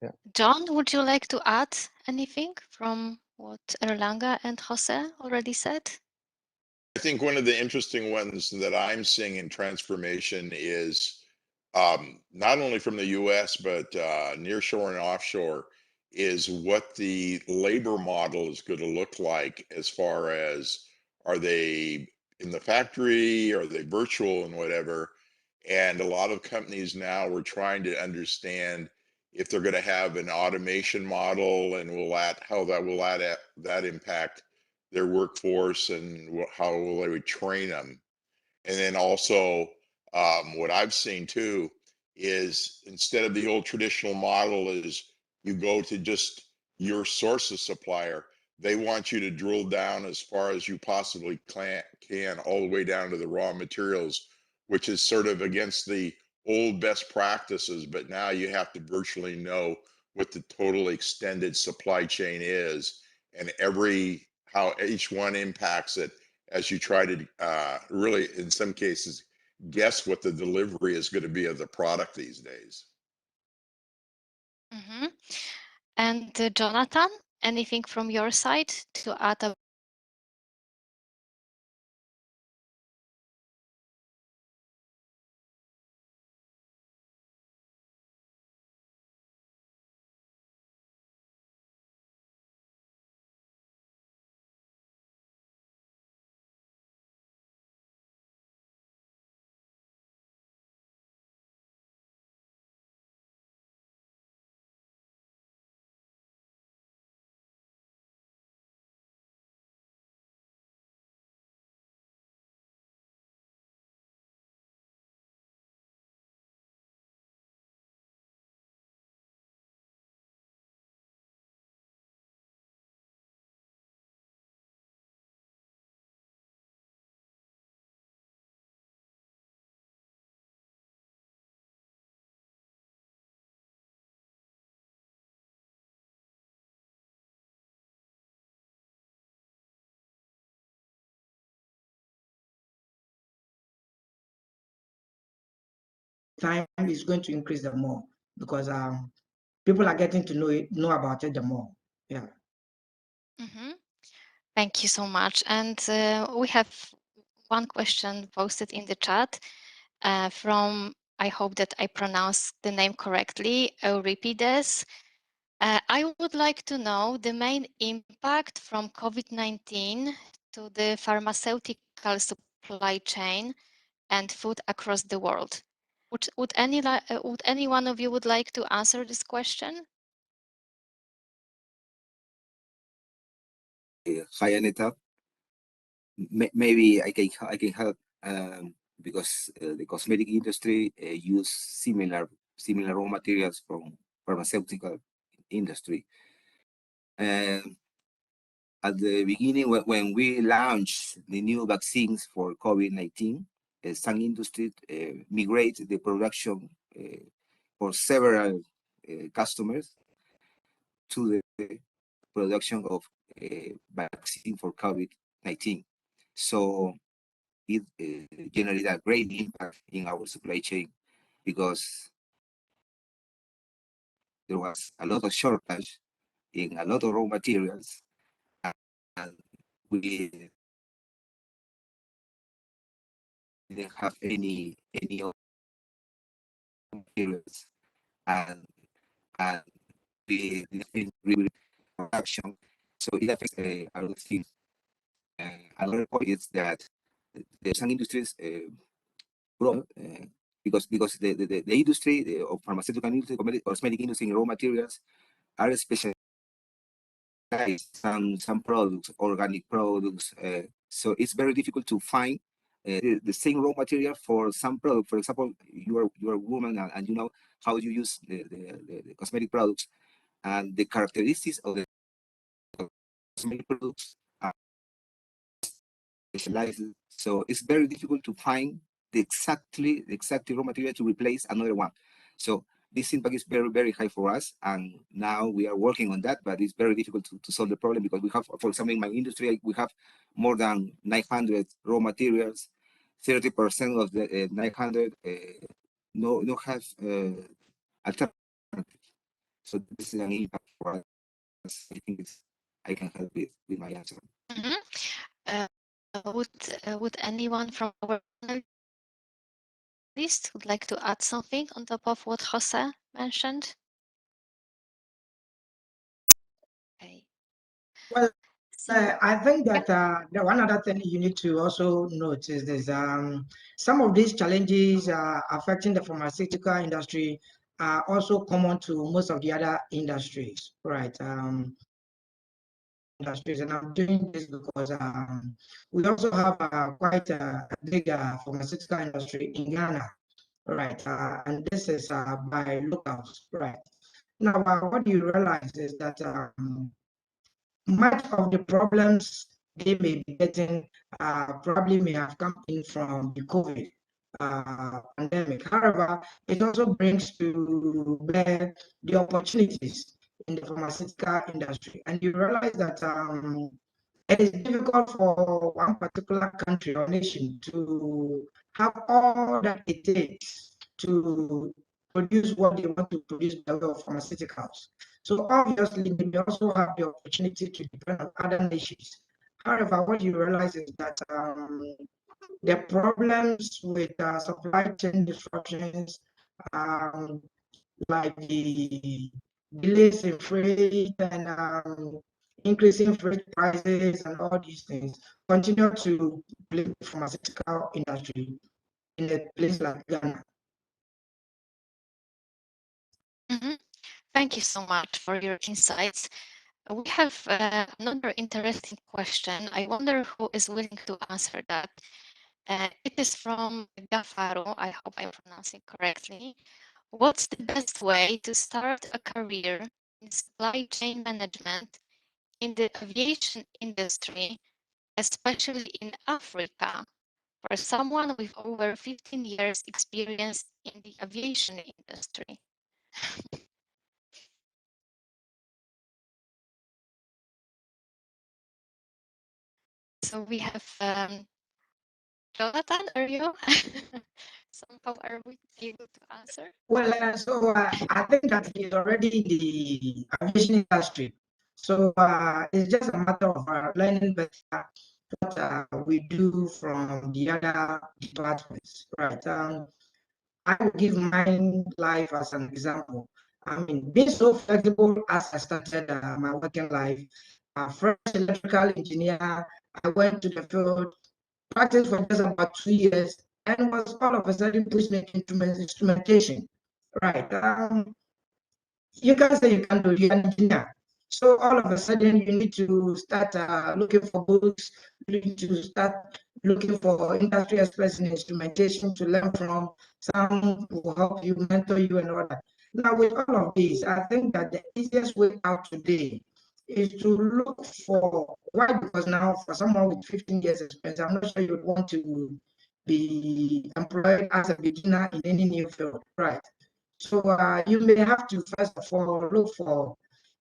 Yeah. John, would you like to add anything from what Erlanga and Jose already said? I think one of the interesting ones that I'm seeing in transformation is not only from the US, but nearshore and offshore, is what the labor model is going to look like as far as are they in the factory, are they virtual and whatever. And a lot of companies now are trying to understand if they're going to have an automation model and how that will that impact their workforce and how will they would train them. And then also, what I've seen too is instead of the old traditional model is you go to just your source of supplier, they want you to drill down as far as you possibly can all the way down to the raw materials, which is sort of against the old best practices. But now you have to virtually know what the total extended supply chain is and how each one impacts it as you try to really, in some cases, guess what the delivery is going to be of the product these days. Mm-hmm. And Jonathan, anything from your side to add? time is going to increase the more because people are getting to know about it the more. Yeah. Thank you so much. And we have one question posted in the chat from, I hope that I pronounced the name correctly, Euripides. I would like to know the main impact from COVID-19 to the pharmaceutical supply chain and food across the world. Would any one of you would like to answer this question? Hi, Anita. Maybe I can help because the cosmetic industry use similar raw materials from pharmaceutical industry. And at the beginning, when we launched the new vaccines for COVID-19, some industries migrate the production for several customers to the production of vaccine for COVID-19. So it generated a great impact in our supply chain because there was a lot of shortage in a lot of raw materials, and we didn't have any materials, and we didn't really production. So it affects a lot of things. Another point is that some industries grow because the industry of pharmaceutical industry, cosmetic industry, and raw materials are specialized. Some products, organic products. So it's very difficult to find the same raw material for some product. For example, you are a woman and you know how you use the cosmetic products, and the characteristics of the cosmetic products are specialized. So it's very difficult to find the exact raw material to replace another one. So this impact is very, very high for us. And now we are working on that, but it's very difficult to solve the problem because we have, for example, in my industry, we have more than 900 raw materials. 30% of the 900 no have alternatives. So this is an impact for us. I think I can help with my answer. Would anyone from our panelists would like to add something on top of what Jose mentioned? Okay. Well, So, I think that the one other thing you need to also note is there's some of these challenges affecting the pharmaceutical industry are also common to most of the other industries, right? Industries, and I'm doing this because we also have quite a big pharmaceutical industry in Ghana, right? And this is by locals, right? Now, what you realize is that much of the problems they may be getting probably may have come in from the COVID pandemic. However, it also brings to bear the opportunities in the pharmaceutical industry. And you realize that it is difficult for one particular country or nation to have all that it takes to produce what they want to produce by way of pharmaceuticals. So obviously, they may also have the opportunity to depend on other nations. However, what you realize is that the problems with supply chain disruptions, like the delays in freight and increasing freight prices and all these things, continue to plague the pharmaceutical industry in a place like Ghana. Thank you so much for your insights. We have another interesting question. I wonder who is willing to answer that. It is from Gafaro. I hope I'm pronouncing correctly. What's the best way to start a career in supply chain management in the aviation industry, especially in Africa, for someone with over 15 years experience in the aviation industry? So we have Jonathan, are you? Somehow, are we able to answer? Well, I think that he's already in the aviation industry. So it's just a matter of learning better what we do from the other departments, right? I will give my life as an example. I mean, being so flexible as I started my working life, first electrical engineer, I went to the field, practiced for just about 2 years, and was all of a sudden pushed me into instrumentation. Right. You can say you can do, you're an engineer. So all of a sudden you need to start looking for books, you need to start looking for industry experts in instrumentation to learn from. Some will help you, mentor you and all that. Now with all of these, I think that the easiest way out today is to look for, why? Because now for someone with 15 years experience, I'm not sure you would want to be employed as a beginner in any new field, right? So you may have to first of all look for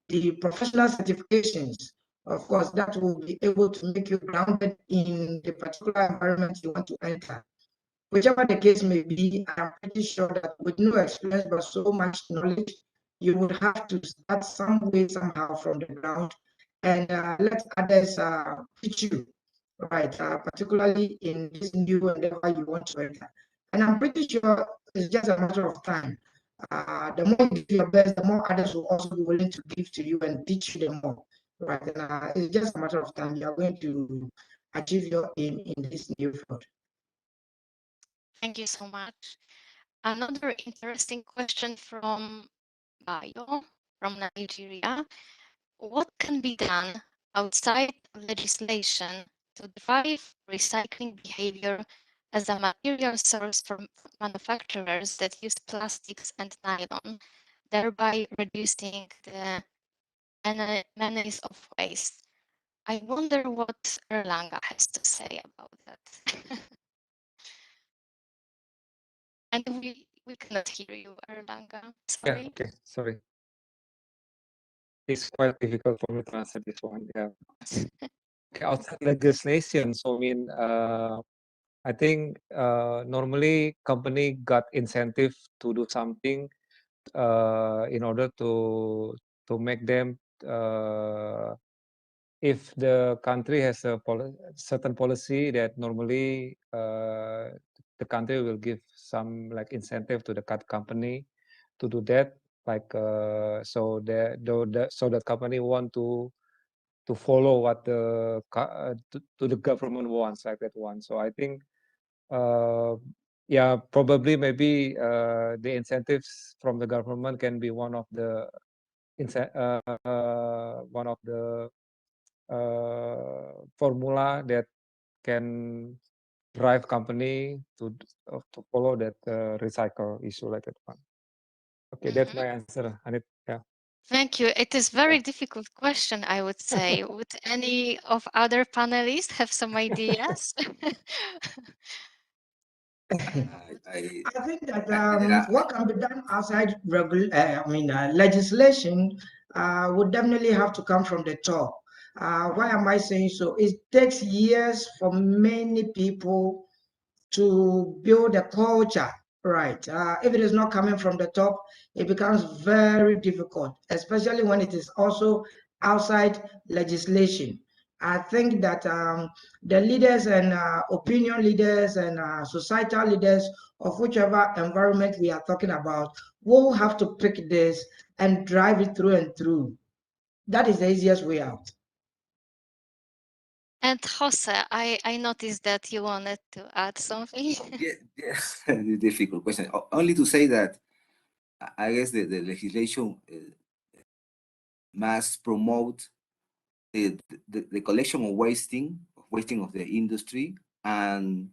the professional certifications. Of course, that will be able to make you grounded in the particular environment you want to enter. Whichever the case may be, I'm pretty sure that with no experience but so much knowledge, you would have to start some way, somehow from the ground and let others teach you, right? Particularly in this new endeavor you want to enter. And I'm pretty sure it's just a matter of time. The more you do your best, the more others will also be willing to give to you and teach you the more, right? And it's just a matter of time. You are going to achieve your aim in this new field. Thank you so much. Another interesting question from Bayo from Nigeria. What can be done outside legislation to drive recycling behavior as a material source for manufacturers that use plastics and nylon, thereby reducing the menace of waste? I wonder what Erlanga has to say about that. And we cannot hear you, Erlanga. Yeah, Sorry. okay, sorry. It's quite difficult for me to answer this one. Yeah. Okay, outside legislation, so I mean, I think normally company got incentive to do something in order to make them if the country has a certain policy that normally the country will give some like incentive to the company to do that, like so that company want to follow what the to the government wants, like that one. So I think yeah, probably maybe the incentives from the government can be one of the formula that can drive company to follow that recycle issue, like that one. Okay, that's my answer, Anit. Yeah. Thank you. It is very difficult question, I would say. Would any of other panelists have some ideas? I think that what can be done outside legislation would definitely have to come from the top. Why am I saying so? It takes years for many people to build a culture, right? If it is not coming from the top, it becomes very difficult, especially when it is also outside legislation. I think that the leaders and opinion leaders and societal leaders of whichever environment we are talking about will have to pick this and drive it through and through. That is the easiest way out. And Jose, I noticed that you wanted to add something. Yes, difficult question. Only to say that I guess the legislation must promote the collection of wasting of the industry and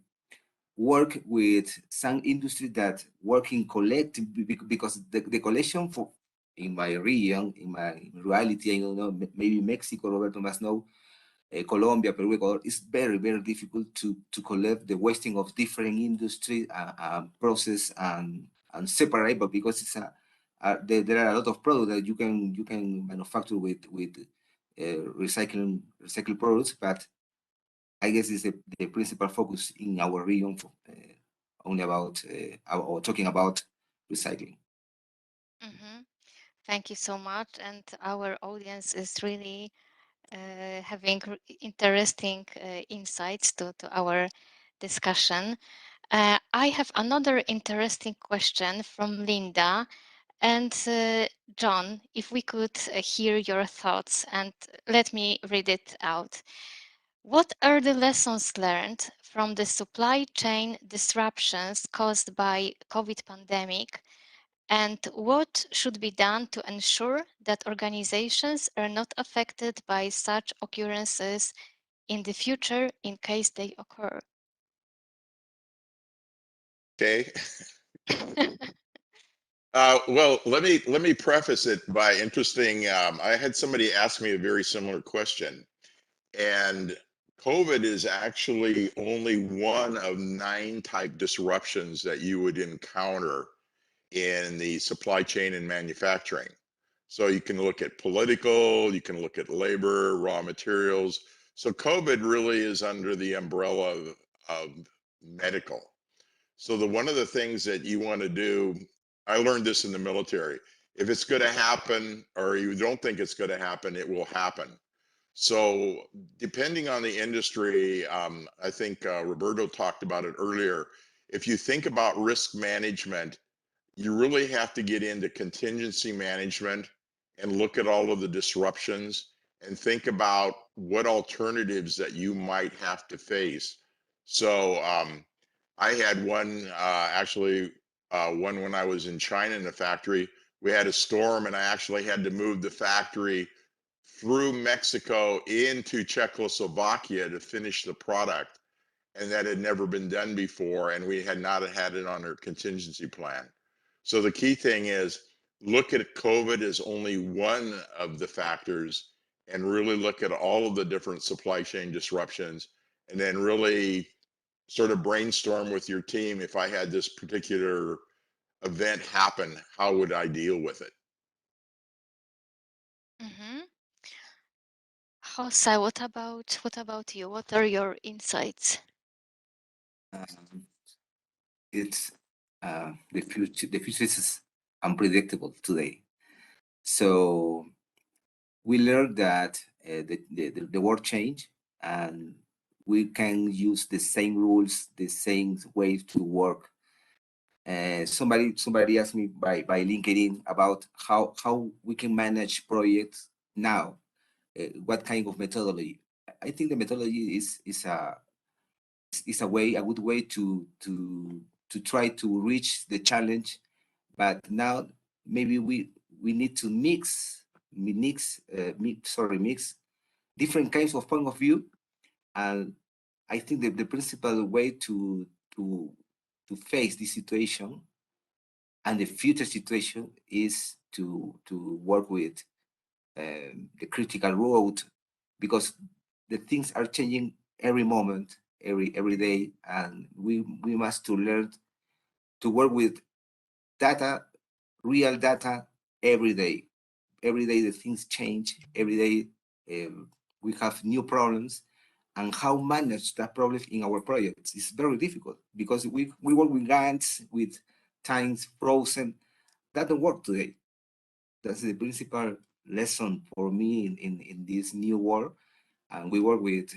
work with some industry that work in collective, because the collection for in my region, in my reality, I don't know, maybe Mexico, Roberto must know, Colombia, Peru, Ecuador, it's very, very difficult to collect the wasting of different industry, process and separate, but because it's there are a lot of products that you can manufacture with recycled products, but I guess it's the principal focus in our region only about or talking about recycling. Thank you so much. And our audience is really having interesting insights to our discussion. I have another interesting question from Linda. And John, if we could hear your thoughts, and let me read it out. What are the lessons learned from the supply chain disruptions caused by COVID pandemic? And what should be done to ensure that organizations are not affected by such occurrences in the future in case they occur? Okay. Well, let me preface it by interesting. I had somebody ask me a very similar question, and COVID is actually only one of 9 type disruptions that you would encounter in the supply chain and manufacturing. So you can look at political, you can look at labor, raw materials. So COVID really is under the umbrella of medical. So one of the things that you want to do, I learned this in the military. If it's going to happen or you don't think it's going to happen, it will happen. So depending on the industry, I think Roberto talked about it earlier. If you think about risk management, you really have to get into contingency management and look at all of the disruptions and think about what alternatives that you might have to face. So I had one one when I was in China in the factory. We had a storm and I actually had to move the factory through Mexico into Czechoslovakia to finish the product. And that had never been done before. And we had not had it on our contingency plan. So the key thing is look at COVID as only one of the factors and really look at all of the different supply chain disruptions and then really sort of brainstorm with your team. If I had this particular event happen, how would I deal with it? Jose, what about you? What are your insights? It's the future. The future is unpredictable today. So we learned that the world changed, and we can use the same rules, the same way to work. Somebody asked me by LinkedIn about how we can manage projects now. What kind of methodology? I think the methodology is a good way to try to reach the challenge, but now maybe we need to mix different kinds of point of view, and I think that the principal way to face this situation and the future situation is to work with the critical road, because the things are changing every moment, every day, and we must to learn to work with data, real data, every day. Every day the things change. Every day we have new problems, and how manage that problem in our projects is very difficult because we work with grants, with times frozen. That don't work today. That's the principal lesson for me in this new world. And we work with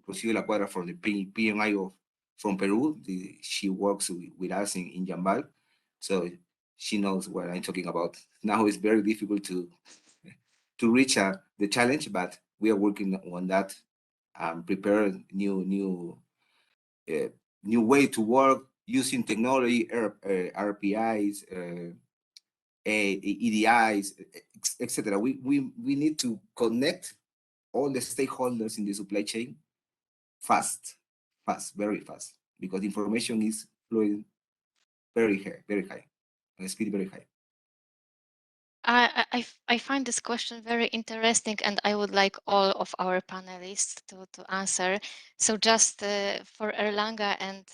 Rocío La Cuadra from the PMI from Peru. She works with us in Jambal, so she knows what I'm talking about. Now it's very difficult to reach the challenge, but we are working on that and prepare new way to work using technology, RPIs, EDIs, etc. We need to connect all the stakeholders in the supply chain fast, very fast, because information is flowing very high, and speed very high. I find this question very interesting, and I would like all of our panelists to answer. So just for Erlanga and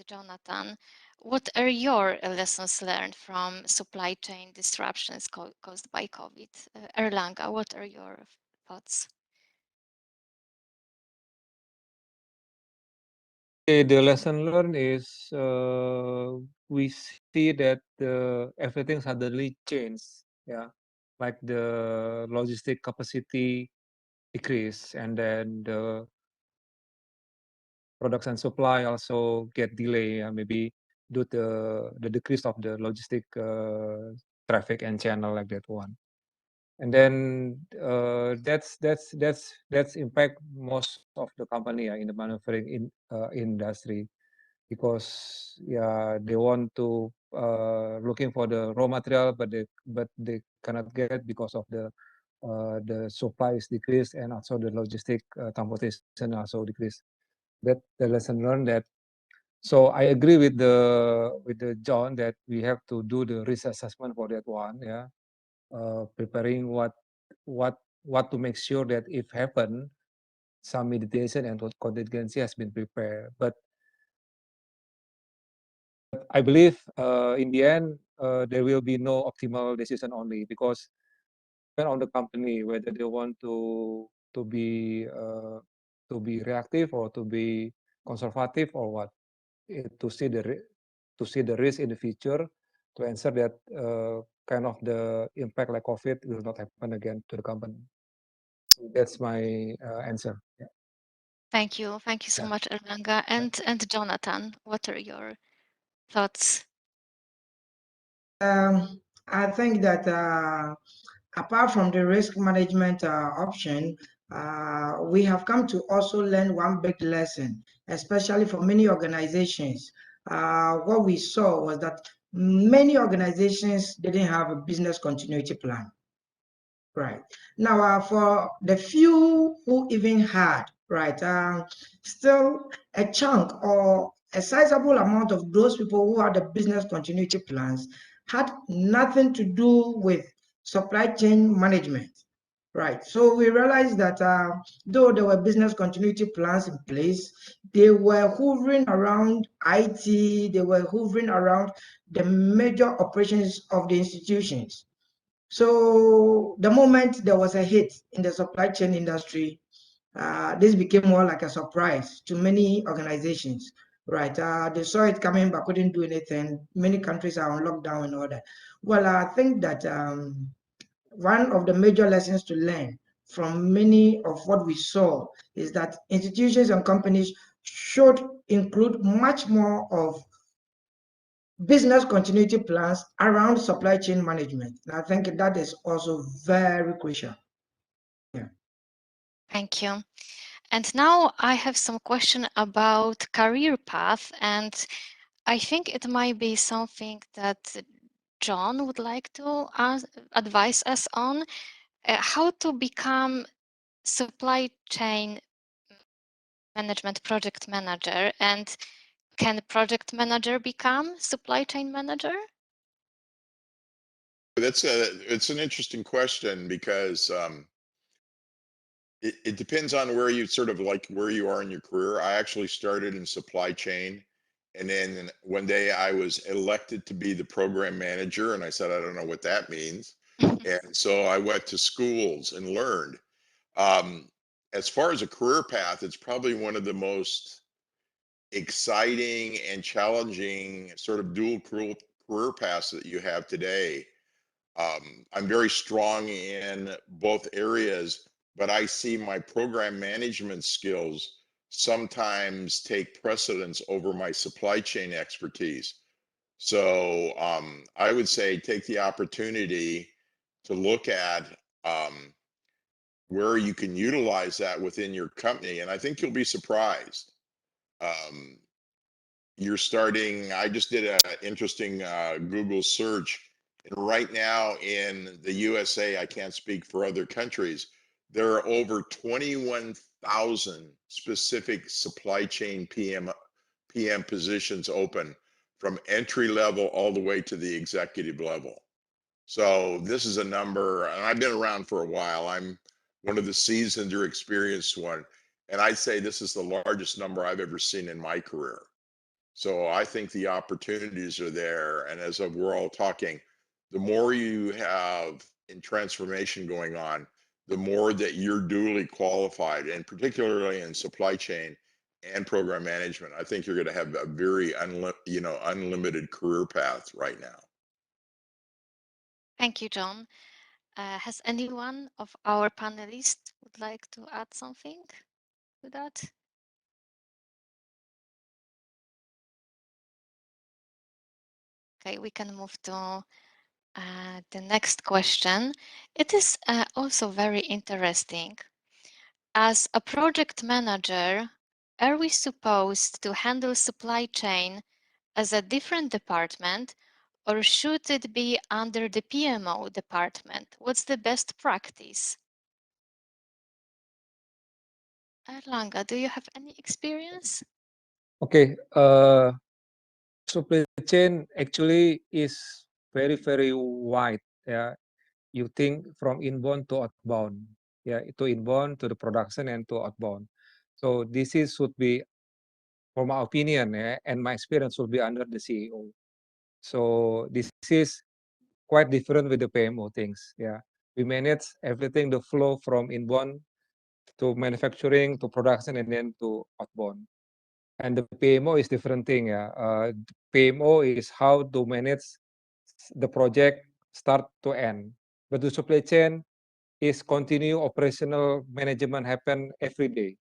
Jonathan, what are your lessons learned from supply chain disruptions caused by COVID? Erlanga, what are your thoughts? The lesson learned is we see that everything suddenly changed. Yeah, like the logistic capacity decrease, and then the production supply also get delay. Maybe due to the decrease of the logistic traffic and channel like that one. And then that's impact most of the company in the manufacturing industry, because they want to looking for the raw material, but they cannot get because of the supply is decreased, and also the logistic transportation also decreased. That the lesson learned that. So I agree with the John that we have to do the risk assessment for that one. Yeah, preparing what to make sure that if happen, some mitigation and contingency has been prepared. But I believe in the end there will be no optimal decision only, because depend on the company whether they want to be reactive or to be conservative or what, to see the risk in the future, to ensure that kind of the impact like COVID will not happen again to the company. That's my answer. Yeah. Thank you so much, Erlanga. And Jonathan, what are your thoughts? I think that apart from the risk management option, we have come to also learn one big lesson, especially for many organizations. What we saw was that many organizations didn't have a business continuity plan. Right. Now, for the few who even had, right, still a chunk or a sizable amount of those people who had the business continuity plans had nothing to do with supply chain management. Right. So we realized that though there were business continuity plans in place, they were hovering around IT, they were hovering around the major operations of the institutions. So the moment there was a hit in the supply chain industry, this became more like a surprise to many organizations, right? They saw it coming but couldn't do anything. Many countries are on lockdown and all that. Well, I think that one of the major lessons to learn from many of what we saw is that institutions and companies should include much more of business continuity plans around supply chain management. And I think that is also very crucial. Yeah. Thank you. And now I have some question about career path, and I think it might be something that John would like to advise us on, how to become supply chain management project manager, and can project manager become supply chain manager? It's an interesting question, because it depends on where you sort of like where you are in your career. I actually started in supply chain, and then one day I was elected to be the program manager, and I said, I don't know what that means. And so I went to schools and learned. As far as a career path, it's probably one of the most exciting and challenging sort of dual career paths that you have today. I'm very strong in both areas, but I see my program management skills sometimes take precedence over my supply chain expertise. So I would say take the opportunity to look at where you can utilize that within your company, and I think you'll be surprised. Um, you're starting, I just did an interesting Google search, and right now in the USA, I can't speak for other countries, there are over 21,000 specific supply chain PM positions open, from entry level all the way to the executive level. So this is a number, and I've been around for a while. I'm one of the seasoned or experienced one, and I'd say this is the largest number I've ever seen in my career. So I think the opportunities are there. And as we're all talking, the more you have in transformation going on, the more that you're duly qualified, and particularly in supply chain, and program management, I think you're going to have a very unlimited career path right now. Thank you, John. Has anyone of our panelists would like to add something to that? Okay, we can move to the next question. It is also very interesting. As a project manager, are we supposed to handle supply chain as a different department, or should it be under the PMO department? What's the best practice? Lanka, do you have any experience? Okay, supply chain actually is very, very wide. Yeah, you think from inbound to outbound. Yeah, to inbound to the production and to outbound. So this is should be, for my opinion, and my experience, should be under the CEO. So this is quite different with the PMO things. Yeah, we manage everything, the flow from inbound to manufacturing to production and then to outbound. And the PMO is different thing. Yeah, PMO is how to manage the project start to end. But the supply chain is continue operational management happen every day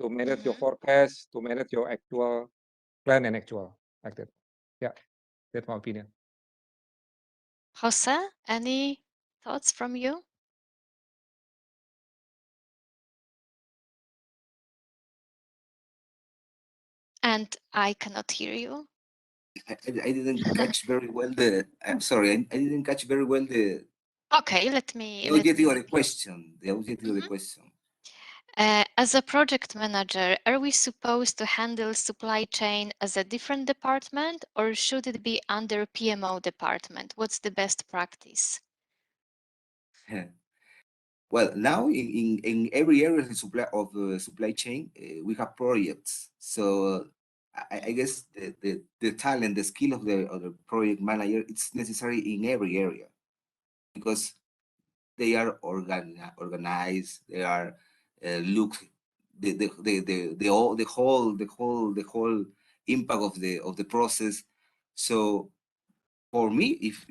to manage your forecast, to manage your actual plan and actual like that. Yeah, that's my opinion. Jose, any thoughts from you? And I cannot hear you. I didn't catch very well the. I'm sorry, I didn't catch very well the Okay, let me. objective of the question. The objective of the question. As a project manager, are we supposed to handle supply chain as a different department, or should it be under PMO department? What's the best practice? Well, now in every area of the supply chain, we have projects. So I guess the talent, the skill of the project manager, it's necessary in every area because they are organized. They are look the whole impact of the process. So for me, if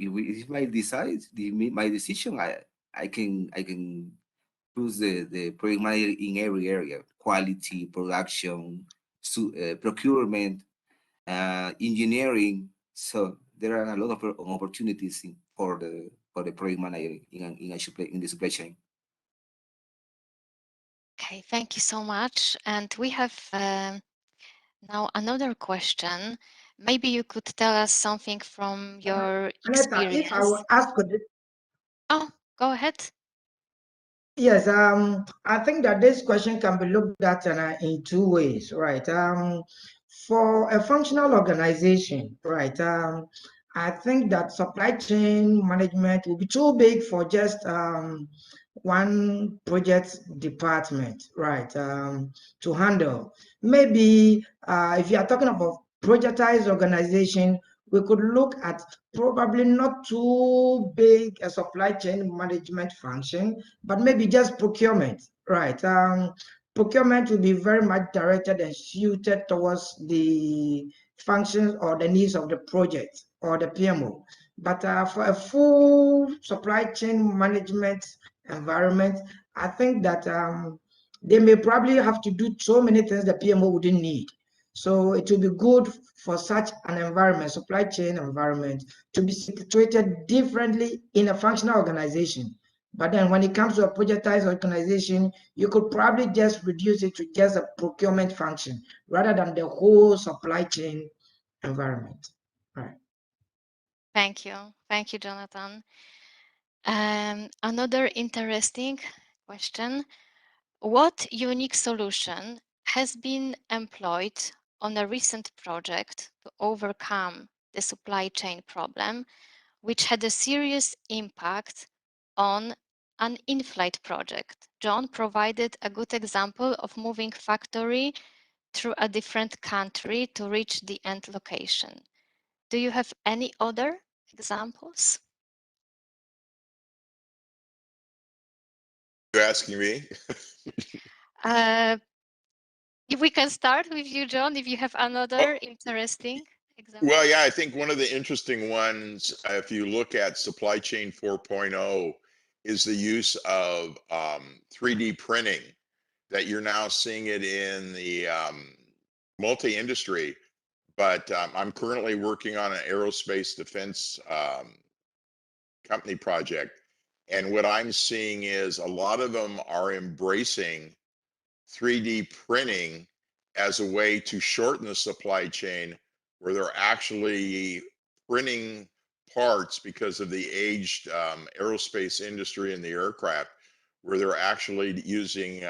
I decide my decision, I can choose the project manager in every area: quality, production, procurement, engineering. So there are a lot of opportunities for the project manager in the supply chain. Okay, thank you so much. And we have now another question. Maybe you could tell us something from your Aneta, if I would experience. ask, Oh, go ahead. yes, I think that this question can be looked at in two ways, right? For a functional organization, right? I think that supply chain management will be too big for just one project department, right? To handle. Maybe if you are talking about projectized organization, we could look at probably not too big a supply chain management function, but maybe just procurement, right? Procurement will be very much directed and suited towards the functions or the needs of the project or the PMO. But for a full supply chain management environment, I think that they may probably have to do so many things the PMO wouldn't need. So it will be good for such an environment, supply chain environment, to be situated differently in a functional organization. But then when it comes to a projectized organization, you could probably just reduce it to just a procurement function rather than the whole supply chain environment. All right. Thank you. Thank you, Jonathan. Another interesting question. What unique solution has been employed on a recent project to overcome the supply chain problem, which had a serious impact on an in-flight project? John provided a good example of moving factory through a different country to reach the end location. Do you have any other examples? You asking me? Uh, If we can start with you, John, if you have another interesting example. Well, yeah, I think one of the interesting ones, if you look at supply chain 4.0, is the use of 3D printing, that you're now seeing it in the multi-industry. But I'm currently working on an aerospace defense company project. And what I'm seeing is a lot of them are embracing 3D printing as a way to shorten the supply chain, where they're actually printing parts because of the aged aerospace industry and the aircraft, where they're actually using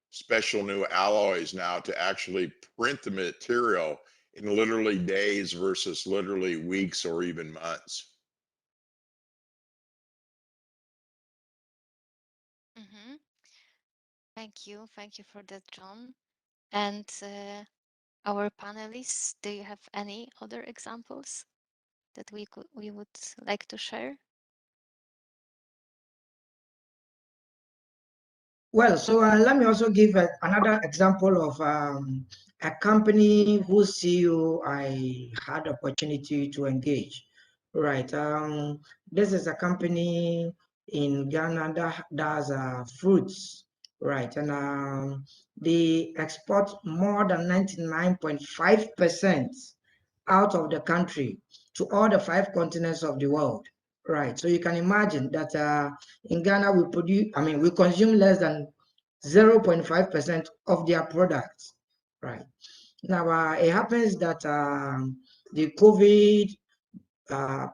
special new alloys now to actually print the material in literally days versus literally weeks or even months. Mhm. Thank you for that, John. And our panelists, do you have any other examples that we would like to share? Well, so let me also give another example of a company whose CEO I had opportunity to engage. Right. This is a company in Ghana that does fruits. Right. And they export more than 99.5% out of the country to all the 5 continents of the world. Right. So you can imagine that in Ghana we consume less than 0.5% of their products. Right. Now it happens that the COVID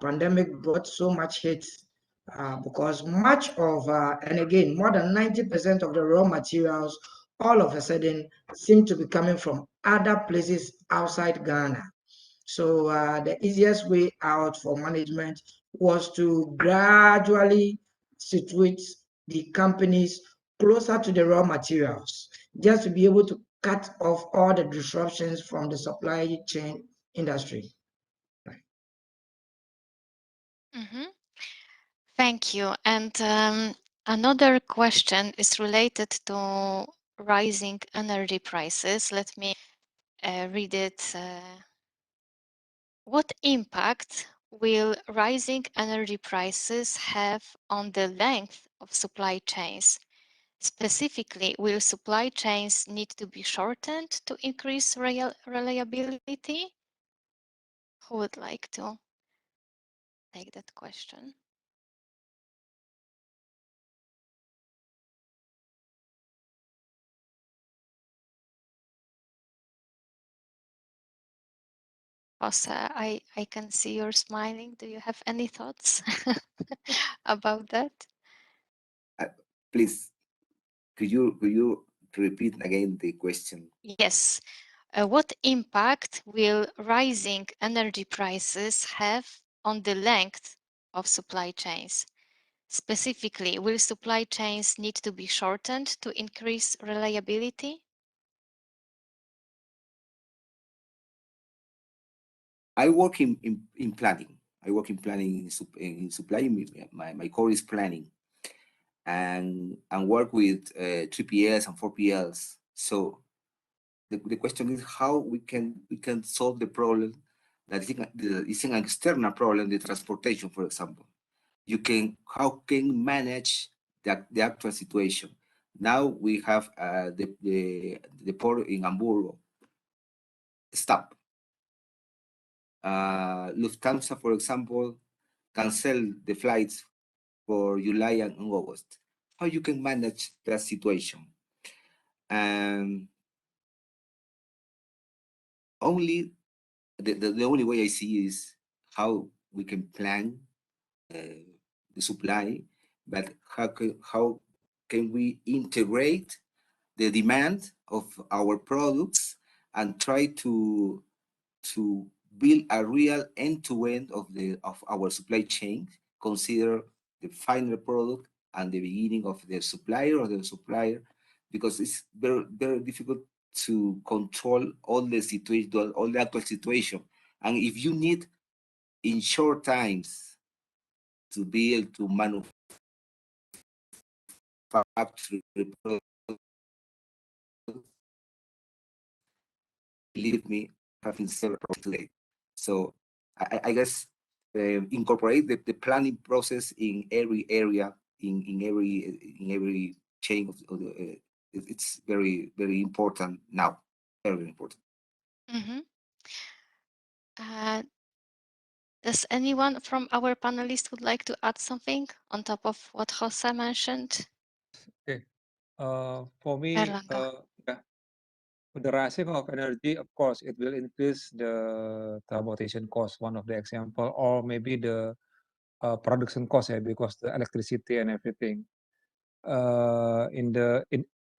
pandemic brought so much hit because much of and again more than 90% of the raw materials all of a sudden seem to be coming from other places outside Ghana. So the easiest way out for management was to gradually situate the companies closer to the raw materials, just to be able to cut off all the disruptions from the supply chain industry. Mhm. Thank you. And another question is related to rising energy prices. Let me read it. What impact will rising energy prices have on the length of supply chains? Specifically, will supply chains need to be shortened to increase reliability? Who would like to take that question? Jose, I can see you're smiling. Do you have any thoughts about that? Please, could you repeat again the question? Yes. What impact will rising energy prices have on the length of supply chains? Specifically, will supply chains need to be shortened to increase reliability? I work in planning. I work in planning in supply. My core is planning, and work with 3PLs and 4PLs. So the question is how we can solve the problem that is an external problem, the transportation, for example. How can manage the actual situation. Now we have the port in Hamburg stop. Lufthansa, for example, cancel the flights for July and August. How you can manage that situation? And only the only way I see is how we can plan the supply, but how can we integrate the demand of our products and try to build a real end-to-end of our supply chain, consider the final product and the beginning of the supplier, because it's very difficult to control all the situation, all the actual situation. And if you need in short times to be able to manufacture believe me, having several today. So I guess incorporate the planning process in every area, in every chain of the, it's very, very important now, very important. Mhm. Does anyone from our panelists would like to add something on top of what Jose mentioned? Okay. For me, Erlangga. yeah, the rising of energy, of course, it will increase the transportation cost, one of the example, or maybe the production cost, because the electricity and everything.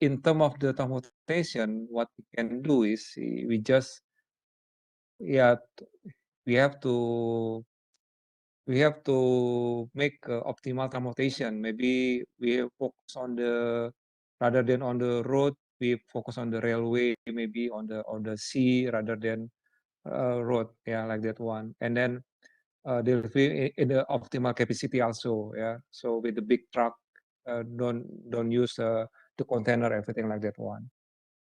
In term of the transportation, what we can do is we just we have to make optimal transportation. Maybe we focus on the rather than on the road, we focus on the railway, maybe on the sea rather than road, like that one. And then delivery in the optimal capacity also, So with the big truck, don't use the container, everything like that one.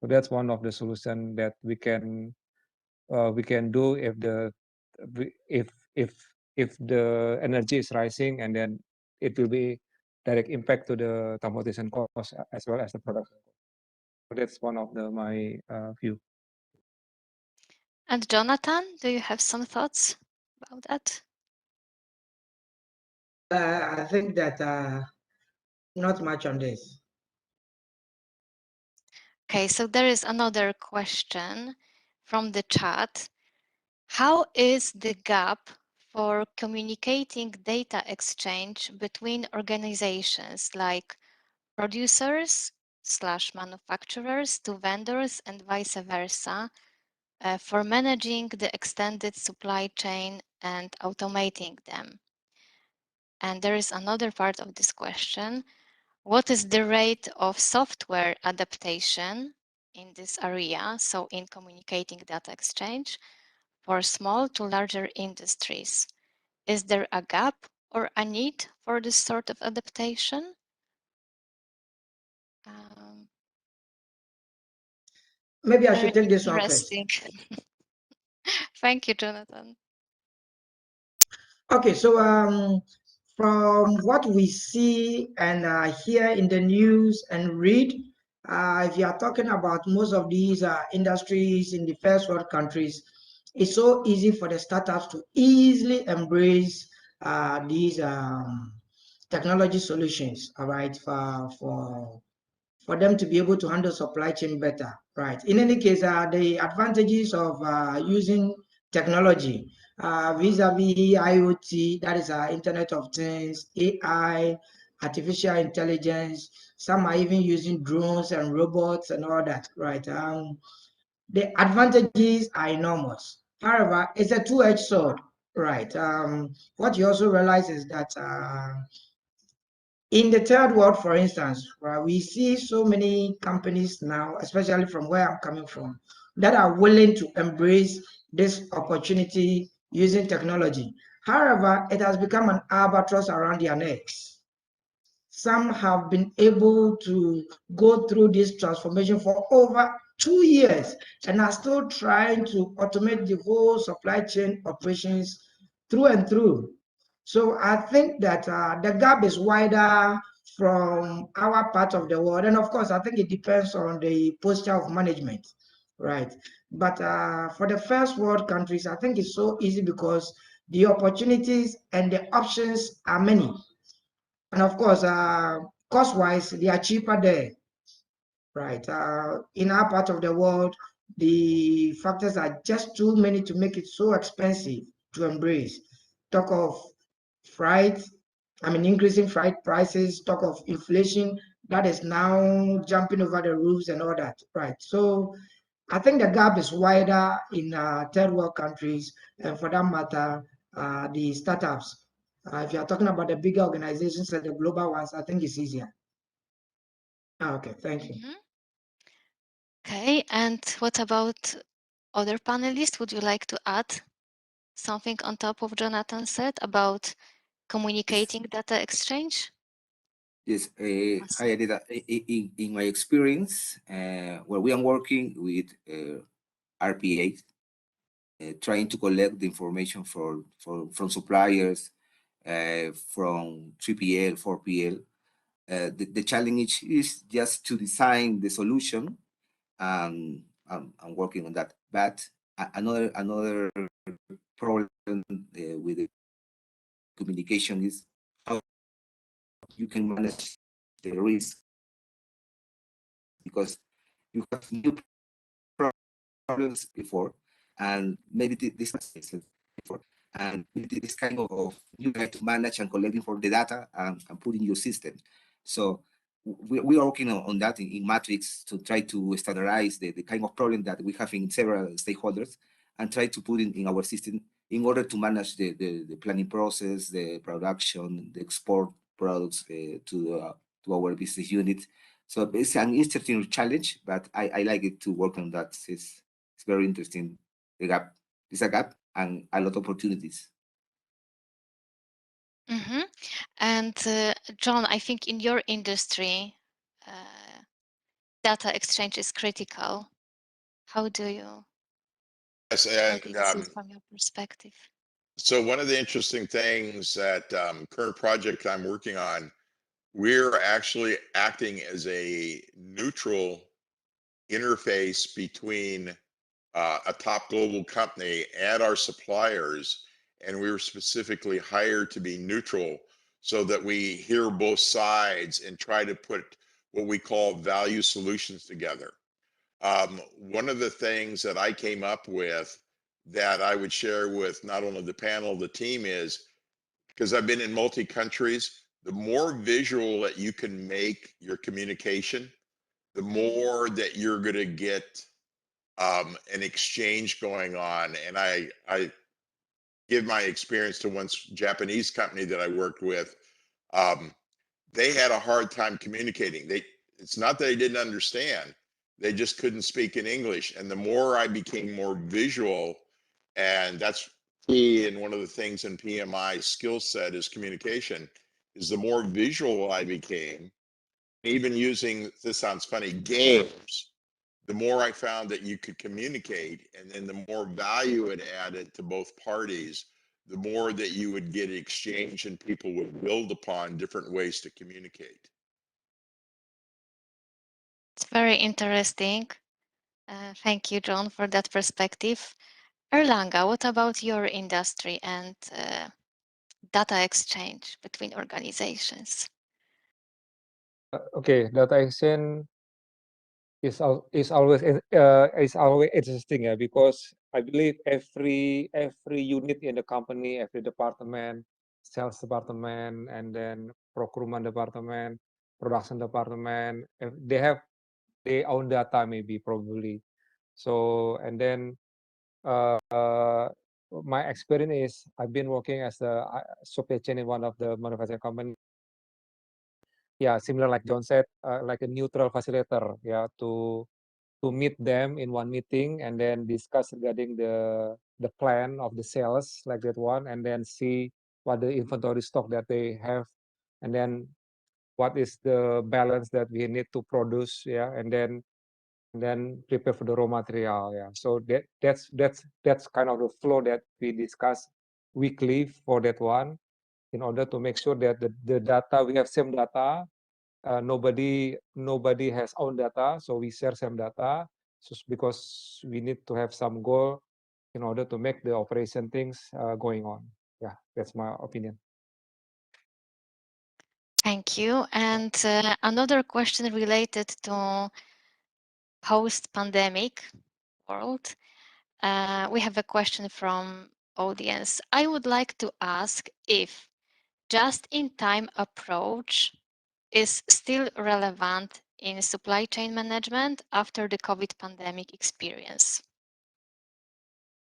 So that's one of the solution that we can do if the if if if the energy is rising, and then it will be direct impact to the transportation cost as well as the production. So that's one of my view. And Jonathan, do you have some thoughts about that? I think that not much on this. Okay, so there is another question from the chat. How is the gap for communicating data exchange between organizations like producers/manufacturers to vendors and vice versa for managing the extended supply chain and automating them? And there is another part of this question. What is the rate of software adaptation in this area, so in communicating data exchange, for small to larger industries? Is there a gap or a need for this sort of adaptation? Maybe I Very should take this one first. interesting. Thank you, Jonathan. Okay, so from what we see and hear in the news and read, if you are talking about most of these industries in the first world countries, it's so easy for the startups to easily embrace these technology solutions, all right, for them to be able to handle supply chain better, right? In any case, the advantages of using technology vis-a-vis IoT, that is Internet of Things, AI, artificial intelligence. Some are even using drones and robots and all that, right? The advantages are enormous. However, it's a two-edged sword, right? What you also realize is that in the third world, for instance, we see so many companies now, especially from where I'm coming from, that are willing to embrace this opportunity using technology. However, it has become an albatross around their necks. Some have been able to go through this transformation for over 2 years and are still trying to automate the whole supply chain operations through and through. So I think that the gap is wider from our part of the world. And of course, I think it depends on the posture of management, right? But for the first world countries, I think it's so easy because the opportunities and the options are many. And of course, cost-wise, they are cheaper there, right? In our part of the world, the factors are just too many to make it so expensive to embrace. Talk of freight, increasing freight prices, talk of inflation that is now jumping over the roofs and all that, right? So I think the gap is wider in third world countries, and for that matter, the startups. If you're talking about the bigger organizations and the global ones, I think it's easier. Okay, thank you. Okay, and what about other panelists? Would you like to add something on top of Jonathan said about communicating data exchange? Yes, hi Anita. In my experience, where we are working with RPA, trying to collect the information from suppliers, from 3PL, 4PL. The challenge is just to design the solution. I'm working on that. But another problem with the communication is how you can manage the risk, because you have new problems before, and maybe this before, and this kind of you have to manage and collecting for the data and put in your system. So we are working on that in Matrix to try to standardize the kind of problem that we have in several stakeholders and try to put in our system in order to manage the planning process, the production, the export products to our business unit. So it's an interesting challenge, but I like it to work on that. It's very interesting. The gap, there's a gap and a lot of opportunities. Mm-hmm. And John, I think in your industry, data exchange is critical. How do you Yes, see and from your perspective? so one of the interesting things that current project I'm working on, we're actually acting as a neutral interface between a top global company and our suppliers, and we were specifically hired to be neutral so that we hear both sides and try to put what we call value solutions together. One of the things that I came up with that I would share with not only the panel, the team is, because I've been in multi countries, the more visual that you can make your communication, the more that you're going to get an exchange going on. And I give my experience to one Japanese company that I worked with. They had a hard time communicating. It's not that they didn't understand, they just couldn't speak in English. And the more I became more visual, and that's key, and one of the things in PMI skill set is communication, is the more visual I became, even using, this sounds funny, games, the more I found that you could communicate, and then the more value it added to both parties, the more that you would get exchange and people would build upon different ways to communicate. It's very interesting. Thank you, John, for that perspective. Erlanga, what about your industry and data exchange between organizations? Okay, data exchange is always interesting, yeah, because I believe every unit in the company, every department, sales department, and then procurement department, production department, they have their own data, maybe probably. So and then my experience is I've been working as a supply chain in one of the manufacturing company. Yeah, similar like John said, like a neutral facilitator, yeah, to meet them in one meeting and then discuss regarding the plan of the sales, like that one, and then see what the inventory stock that they have, and then what is the balance that we need to produce, yeah, and then prepare for the raw material, yeah. So that's kind of the flow that we discuss weekly for that one, in order to make sure that the data, we have same data. Nobody has own data, so we share same data. So because we need to have some goal in order to make the operation things going on. Yeah, that's my opinion. Thank you. And another question related to post-pandemic world. We have a question from audience. I would like to ask if just-in-time approach is still relevant in supply chain management after the COVID pandemic experience.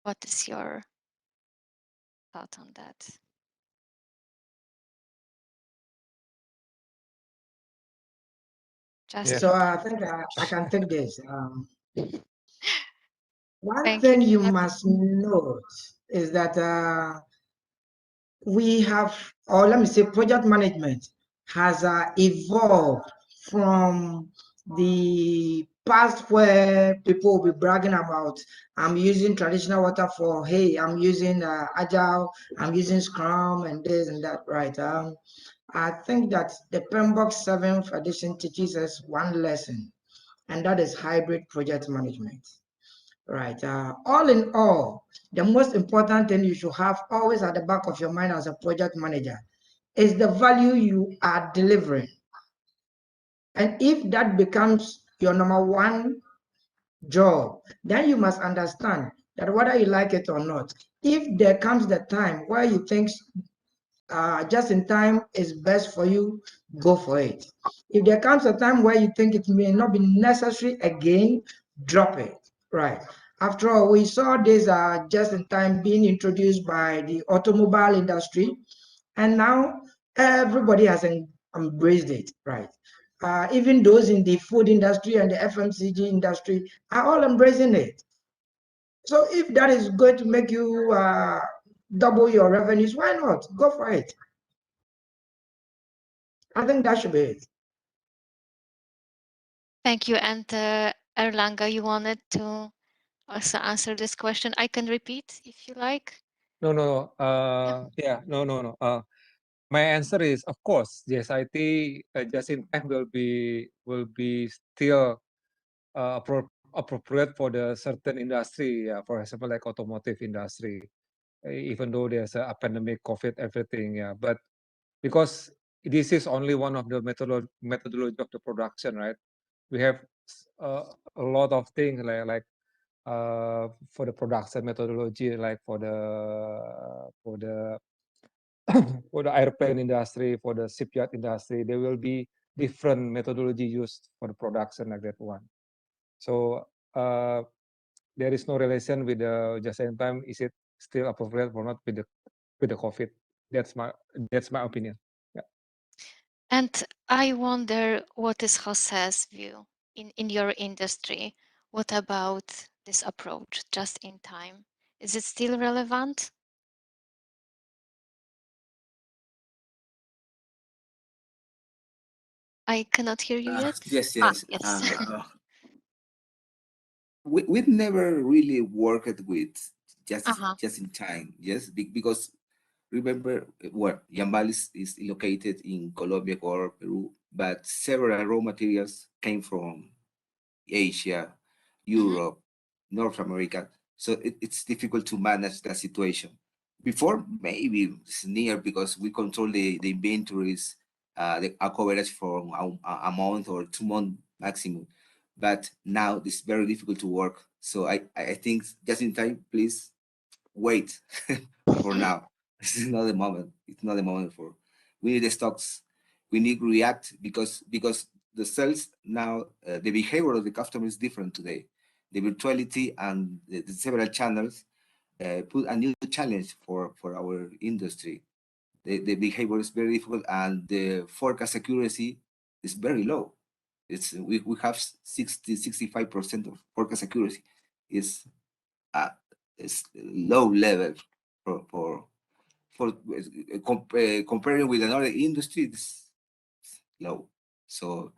What is your thought on that? So I think I can take this. One thing you must note is that we have, or let me say, project management has evolved from the past where people will be bragging about, I'm using traditional water for, hey, I'm using Agile, I'm using Scrum and this and that, right? I think that the PMBOK 7th edition teaches us one lesson, and that is hybrid project management, right? All in all, the most important thing you should have always at the back of your mind as a project manager is the value you are delivering. And if that becomes your number one job, then you must understand that whether you like it or not, if there comes the time where you think just in time is best for you, go for it. If there comes a time where you think it may not be necessary again, drop it, right? After all, we saw this just in time being introduced by the automobile industry, and now everybody has embraced it, right? Even those in the food industry and the FMCG industry are all embracing it. So if that is going to make you double your revenues, why not? Go for it. I think that should be it. Thank you. And Erlanga, you wanted to also answer this question? I can repeat if you like. No, no, no. Yeah, no, no, no. My answer is, of course, JSIT just in time will be still appropriate for the certain industry. Yeah, for example, like automotive industry. Even though there's a pandemic, COVID, everything. Yeah, but because this is only one of the methodology of the production, right? We have a lot of things like for the production methodology, like for the for the airplane industry, for the shipyard industry, there will be different methodology used for the production like that one. So there is no relation with the just in time. Is it still appropriate or not with the COVID? That's my opinion. Yeah. And I wonder what is Jose's view in your industry? What about this approach just in time? Is it still relevant? I cannot hear you yet. Yes, yes. Yes. We've never really worked with Uh-huh. just in time, yes, because remember, well, Yambal is located in Colombia, Ecuador, Peru, but several raw materials came from Asia, Europe, North America. So it's difficult to manage that situation. Before, maybe it's near because we control the inventories, our coverage for a month or 2 month maximum. But now it's very difficult to work. So I think just in time, please wait for now. This is not the moment. It's not the moment for. We need the stocks. We need React because the sales now, the behavior of the customer is different today. The virtuality and the several channels put a new challenge for our industry. The behavior is very difficult and the forecast accuracy is very low. We have 65% of forecast accuracy. It's low level for comparing with another industry. It's low. So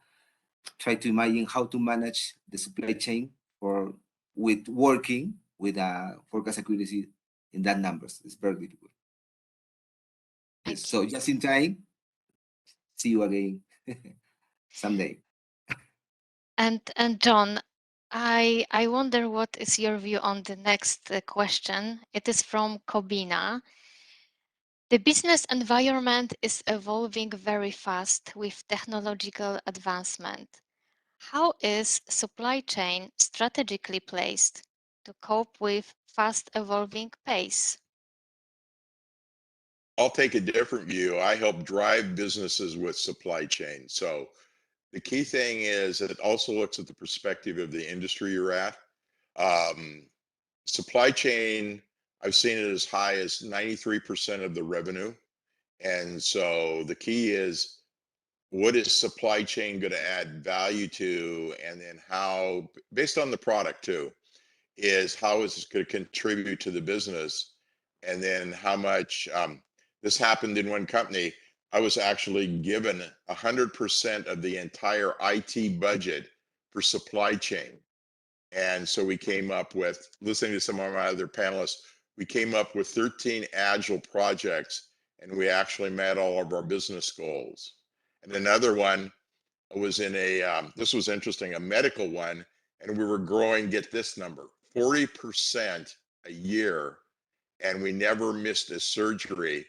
try to imagine how to manage the supply chain for with working with a forecast accuracy in that numbers. It's very difficult. Yes. So just in time, see you again someday. And John, I wonder what is your view on the next question. It is from Kobina. The business environment is evolving very fast with technological advancement. How is supply chain strategically placed to cope with fast evolving pace? I'll take a different view. I help drive businesses with supply chain. So the key thing is that it also looks at the perspective of the industry you're at. Supply chain, I've seen it as high as 93% of the revenue. And so the key is, what is supply chain going to add value to? And then how, based on the product too, is how is this going to contribute to the business? And then how much, this happened in one company. I was actually given 100% of the entire IT budget for supply chain. And so we came up with, listening to some of my other panelists, we came up with 13 agile projects, and we actually met all of our business goals. And another one was in this was interesting, a medical one, and we were growing, get this number, 40% a year, and we never missed a surgery.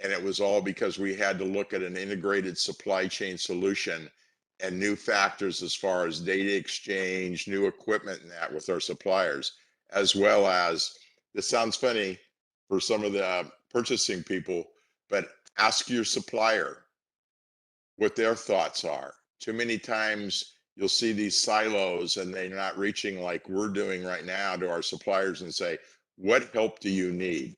And it was all because we had to look at an integrated supply chain solution and new factors as far as data exchange, new equipment and that with our suppliers, as well as, this sounds funny for some of the purchasing people, but ask your supplier what their thoughts are. Too many times you'll see these silos and they're not reaching like we're doing right now to our suppliers and say, what help do you need?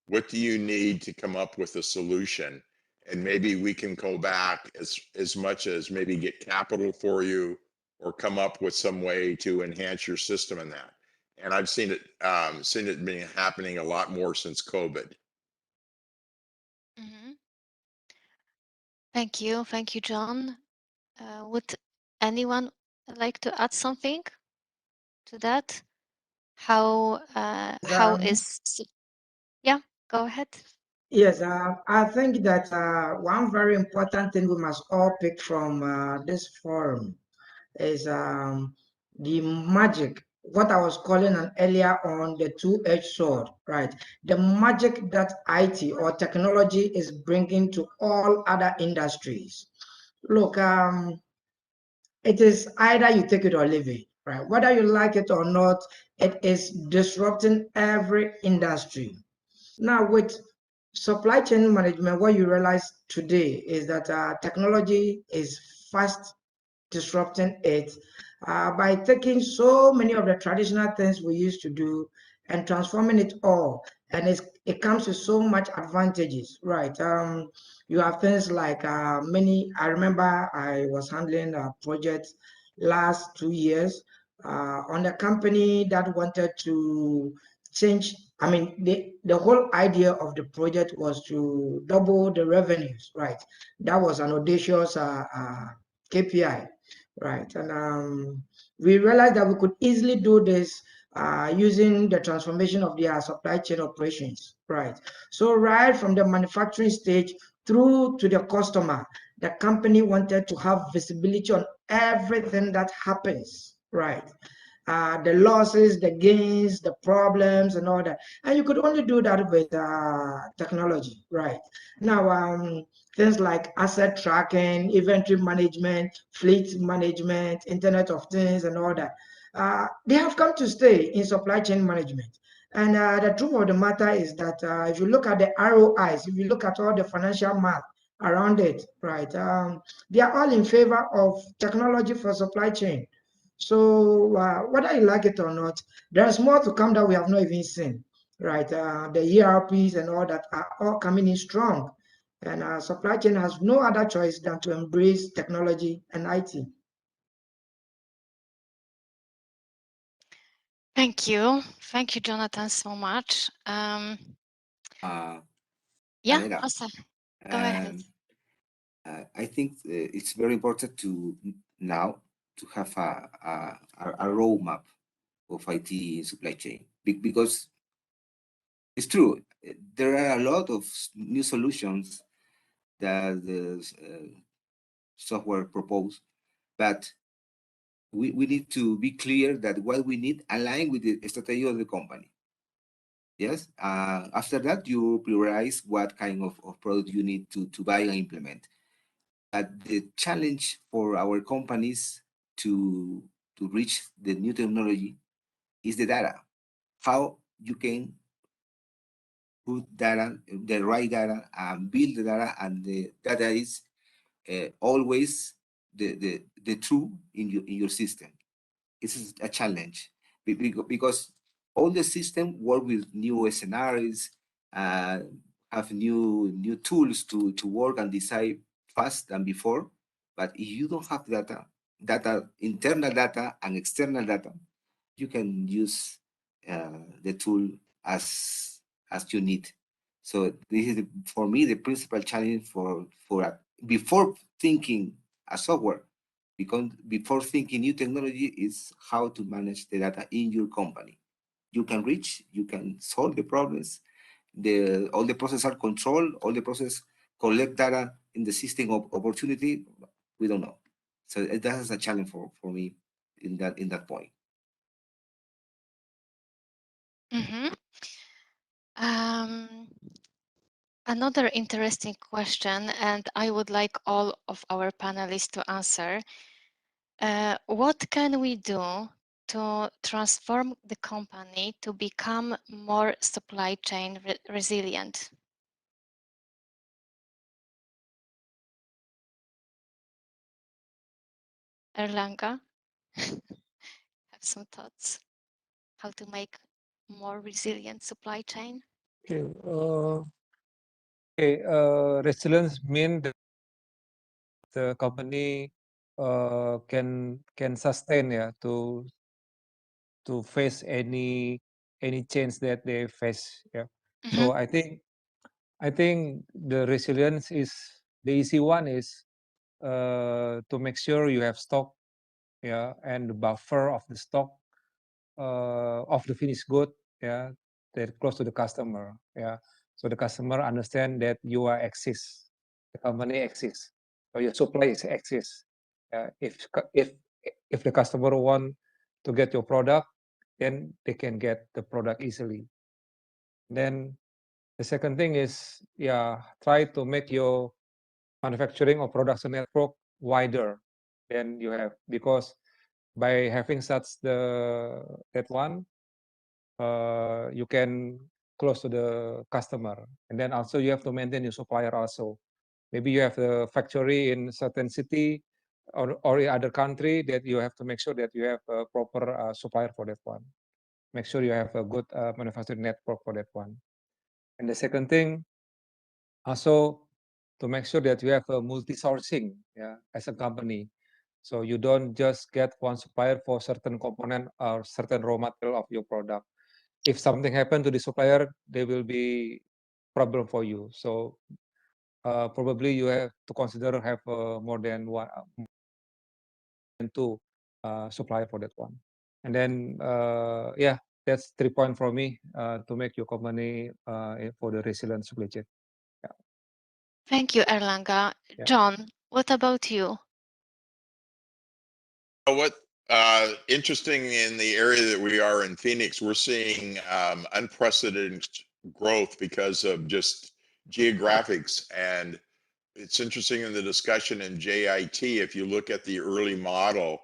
What do you need to come up with a solution? And maybe we can go back as much as maybe get capital for you or come up with some way to enhance your system in that. And I've seen it being happening a lot more since COVID. Mhm. Thank you, John. Would anyone like to add something to that? How Um, yeah, go ahead. Yes, I think that one very important thing we must all pick from this forum is the magic, what I was calling an earlier on the two-edged sword, right? The magic that IT or technology is bringing to all other industries. Look, it is either you take it or leave it, right? Whether you like it or not, it is disrupting every industry. Now, with supply chain management, what you realize today is that technology is fast disrupting it by taking so many of the traditional things we used to do and transforming it all. And it comes with so much advantages, right? You have things like I remember I was handling a project last 2 years on a company that wanted to change. I mean, the whole idea of the project was to double the revenues, right? That was an audacious KPI, right? And we realized that we could easily do this using the transformation of their supply chain operations, right? So right from the manufacturing stage through to the customer, the company wanted to have visibility on everything that happens, right? The losses, the gains, the problems, and all that. And you could only do that with technology, right? Now, things like asset tracking, inventory management, fleet management, Internet of Things, and all that. They have come to stay in supply chain management. And the truth of the matter is that if you look at the ROIs, if you look at all the financial math around it, right, they are all in favor of technology for supply chain. So whether you like it or not, there's more to come that we have not even seen, right? The ERPs and all that are all coming in strong. And supply chain has no other choice than to embrace technology and IT. Thank you, Jonathan, so much. Yeah, Aneta, Asa, go ahead. I think it's very important to now to have a roadmap of IT in supply chain because it's true. There are a lot of new solutions that the software propose, but we need to be clear that what we need align with the strategy of the company. Yes. After that, you prioritize what kind of product you need to buy and implement. But the challenge for our companies to reach the new technology is the data. How you can put data, the right data, and build the data, and the data is always the true in your system. This is a challenge because all the system work with new scenarios, have new tools to work and decide fast than before. But if you don't have data, internal data and external data, you can use the tool as you need. So this is for me the principal challenge for before thinking a software. because before thinking new technology is how to manage the data in your company. You can reach, you can solve the problems. All the processes are controlled, all the process collect data in the system of opportunity. We don't know. So that is a challenge for me in that point. Mm-hmm. Another interesting question, and I would like all of our panelists to answer. What can we do to transform the company to become more supply chain resilient? Erlanga, have some thoughts how to make more resilient supply chain? Okay, resilience means that the company can sustain, yeah, to face any change that they face. Yeah. So I think the resilience is the easy one is to make sure you have stock, yeah, and the buffer of the stock of the finished good, yeah, that close to the customer, yeah. So the customer understand that you are exist, the company exists, or your supply is exists. If the customer want to get your product, then they can get the product easily. Then the second thing is, yeah, try to make your manufacturing or production network wider than you have, because by having such that one, you can close to the customer, and then also you have to maintain your supplier also. Maybe you have a factory in certain city or in other country, that you have to make sure that you have a proper supplier for that one. Make sure you have a good manufacturing network for that one. And the second thing, also to make sure that you have a multi-sourcing, yeah, as a company. So you don't just get one supplier for certain component or certain raw material of your product. If something happened to the supplier, there will be problem for you. So probably you have to consider have more than one and two supplier for that one. And then yeah, that's 3 points for me to make your company for the resilient supply chain. Yeah. Thank you, Erlanga. Yeah. John, what about you? What interesting in the area that we are in Phoenix, we're seeing unprecedented growth because of just geographics. And it's interesting in the discussion in JIT, if you look at the early model,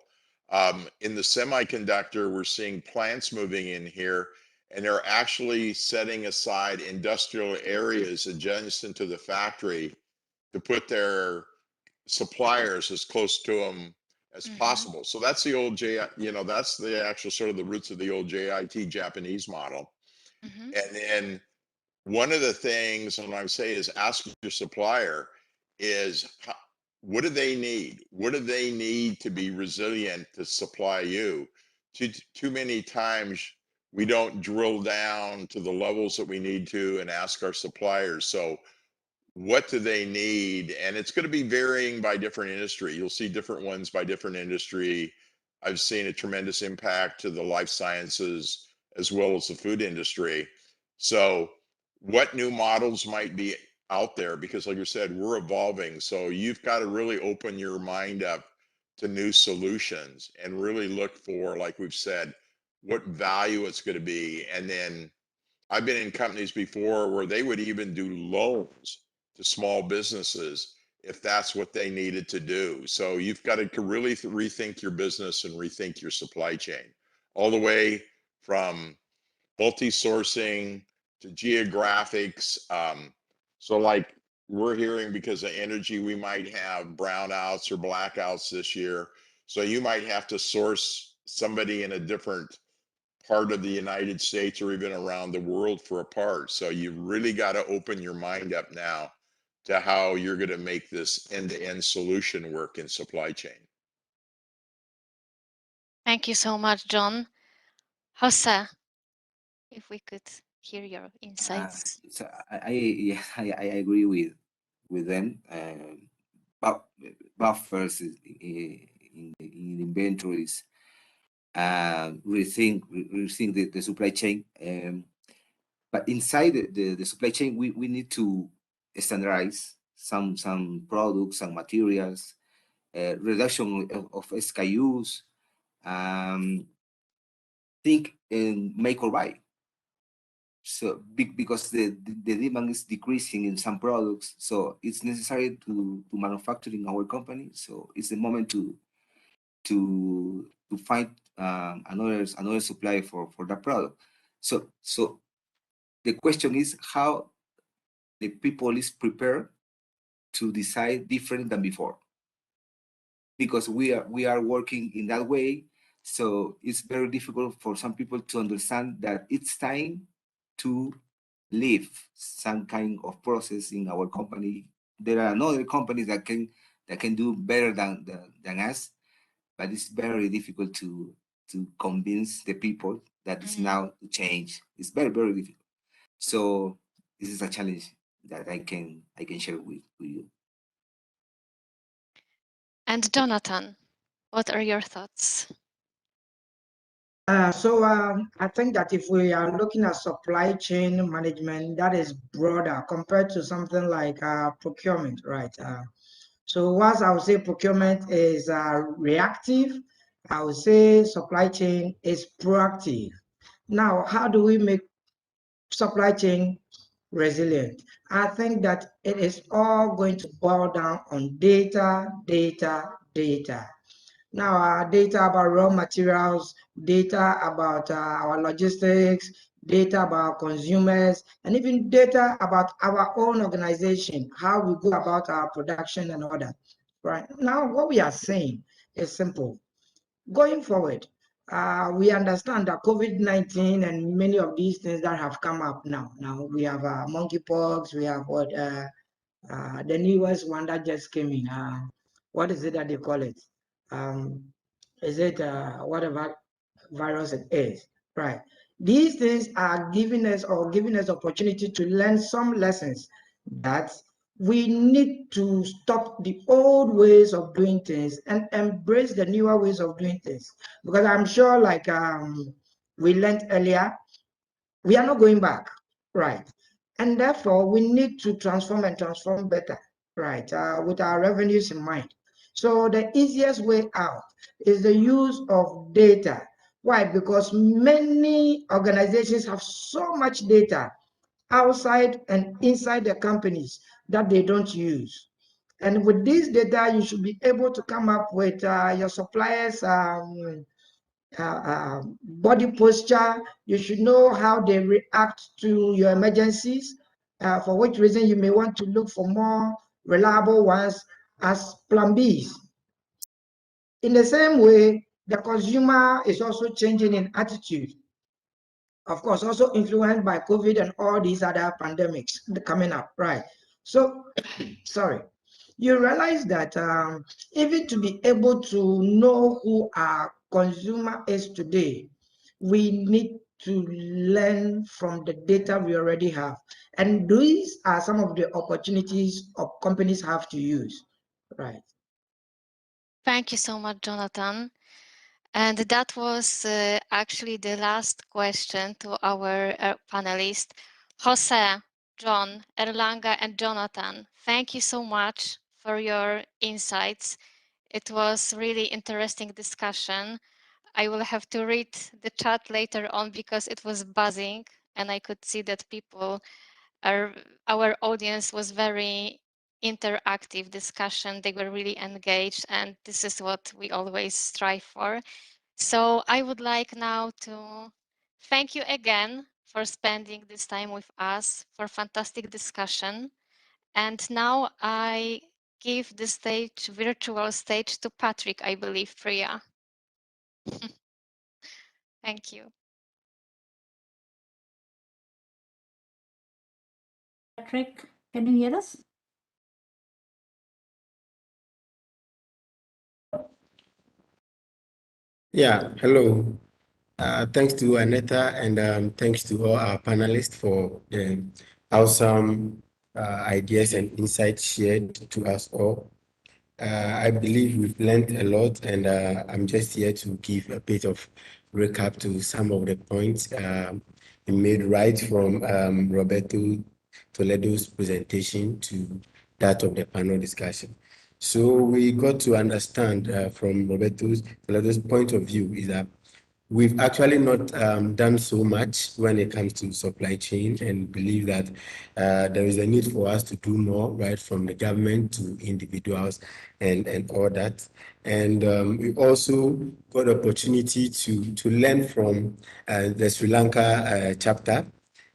in the semiconductor, we're seeing plants moving in here, and they're actually setting aside industrial areas adjacent to the factory to put their suppliers as close to them as possible. So that's the old that's the actual sort of the roots of the old JIT Japanese model. And then one of the things, and I would say, is ask your supplier is what do they need? What do they need to be resilient to supply you? Too many times we don't drill down to the levels that we need to and ask our suppliers. So what do they need? And it's going to be varying by different industry. You'll see different ones by different industry. I've seen a tremendous impact to the life sciences as well as the food industry. So what new models might be out there? Because like you said, we're evolving. So you've got to really open your mind up to new solutions and really look for, like we've said, what value it's going to be. And then I've been in companies before where they would even do loans to small businesses if that's what they needed to do. So you've got to really rethink your business and rethink your supply chain, all the way from multi-sourcing to geographics. So like we're hearing, because of energy, we might have brownouts or blackouts this year. So you might have to source somebody in a different part of the United States or even around the world for a part. So you really got to open your mind up now to how you're going to make this end-to-end solution work in supply chain. Thank you so much, John. Jose, if we could hear your insights. So yes, I agree with them. Buffers in inventories, rethink the supply chain. But inside the supply chain, we need to standardize some products, some materials, reduction of SKUs, think in make or buy. So because the demand is decreasing in some products, so it's necessary to manufacture in our company. So it's the moment to find another supply for that product. So the question is how the people is prepared to decide different than before, because we are working in that way. So it's very difficult for some people to understand that it's time to leave some kind of process in our company. There are other companies that can do better than us, but it's very difficult to convince the people that it's now to change. It's very, very difficult. So this is a challenge that I can share with you. And Jonathan, what are your thoughts? I think that if we are looking at supply chain management, that is broader compared to something like procurement, right? So whilst I would say procurement is reactive, I would say supply chain is proactive. Now, how do we make supply chain resilient? I think that it is all going to boil down on data. Now, data about raw materials, data about our logistics, data about consumers, and even data about our own organization, how we go about our production and all that. Right now, what we are saying is simple. Going forward, we understand that COVID-19 and many of these things that have come up now. Now we have monkeypox, we have what the newest one that just came in. What is it that they call it? Is it whatever virus it is, right? These things are giving us opportunity to learn some lessons that we need to stop the old ways of doing things and embrace the newer ways of doing things. Because I'm sure, like we learned earlier, we are not going back, right? And therefore, we need to transform and transform better, right? With our revenues in mind. So the easiest way out is the use of data. Why? Because many organizations have so much data outside and inside their companies that they don't use. And with this data, you should be able to come up with your suppliers' body posture. You should know how they react to your emergencies, for which reason you may want to look for more reliable ones as plan Bs. In the same way, the consumer is also changing in attitude. Of course, also influenced by COVID and all these other pandemics coming up, right? So, sorry, you realize that even to be able to know who our consumer is today, we need to learn from the data we already have. And these are some of the opportunities of companies have to use, right? Thank you so much, Jonathan. And that was actually the last question to our panelists. Jose, John, Erlanga, and Jonathan, thank you so much for your insights. It was really interesting discussion. I will have to read the chat later on because it was buzzing and I could see that our audience was very interactive discussion. They were really engaged, and this is what we always strive for. So I would like now to thank you again for spending this time with us, for fantastic discussion. And now I give the virtual stage to Patrick, I believe, Priya. Thank you. Patrick, can you hear us? Yeah, hello. Thanks to Aneta and thanks to all our panelists for the awesome ideas and insights shared to us all. I believe we've learned a lot, and I'm just here to give a bit of recap to some of the points he made right from Roberto Toledo's presentation to that of the panel discussion. So we got to understand from Toledo's point of view is that we've actually not done so much when it comes to supply chain, and believe that there is a need for us to do more, right, from the government to individuals and all that. And we also got opportunity to learn from the Sri Lanka chapter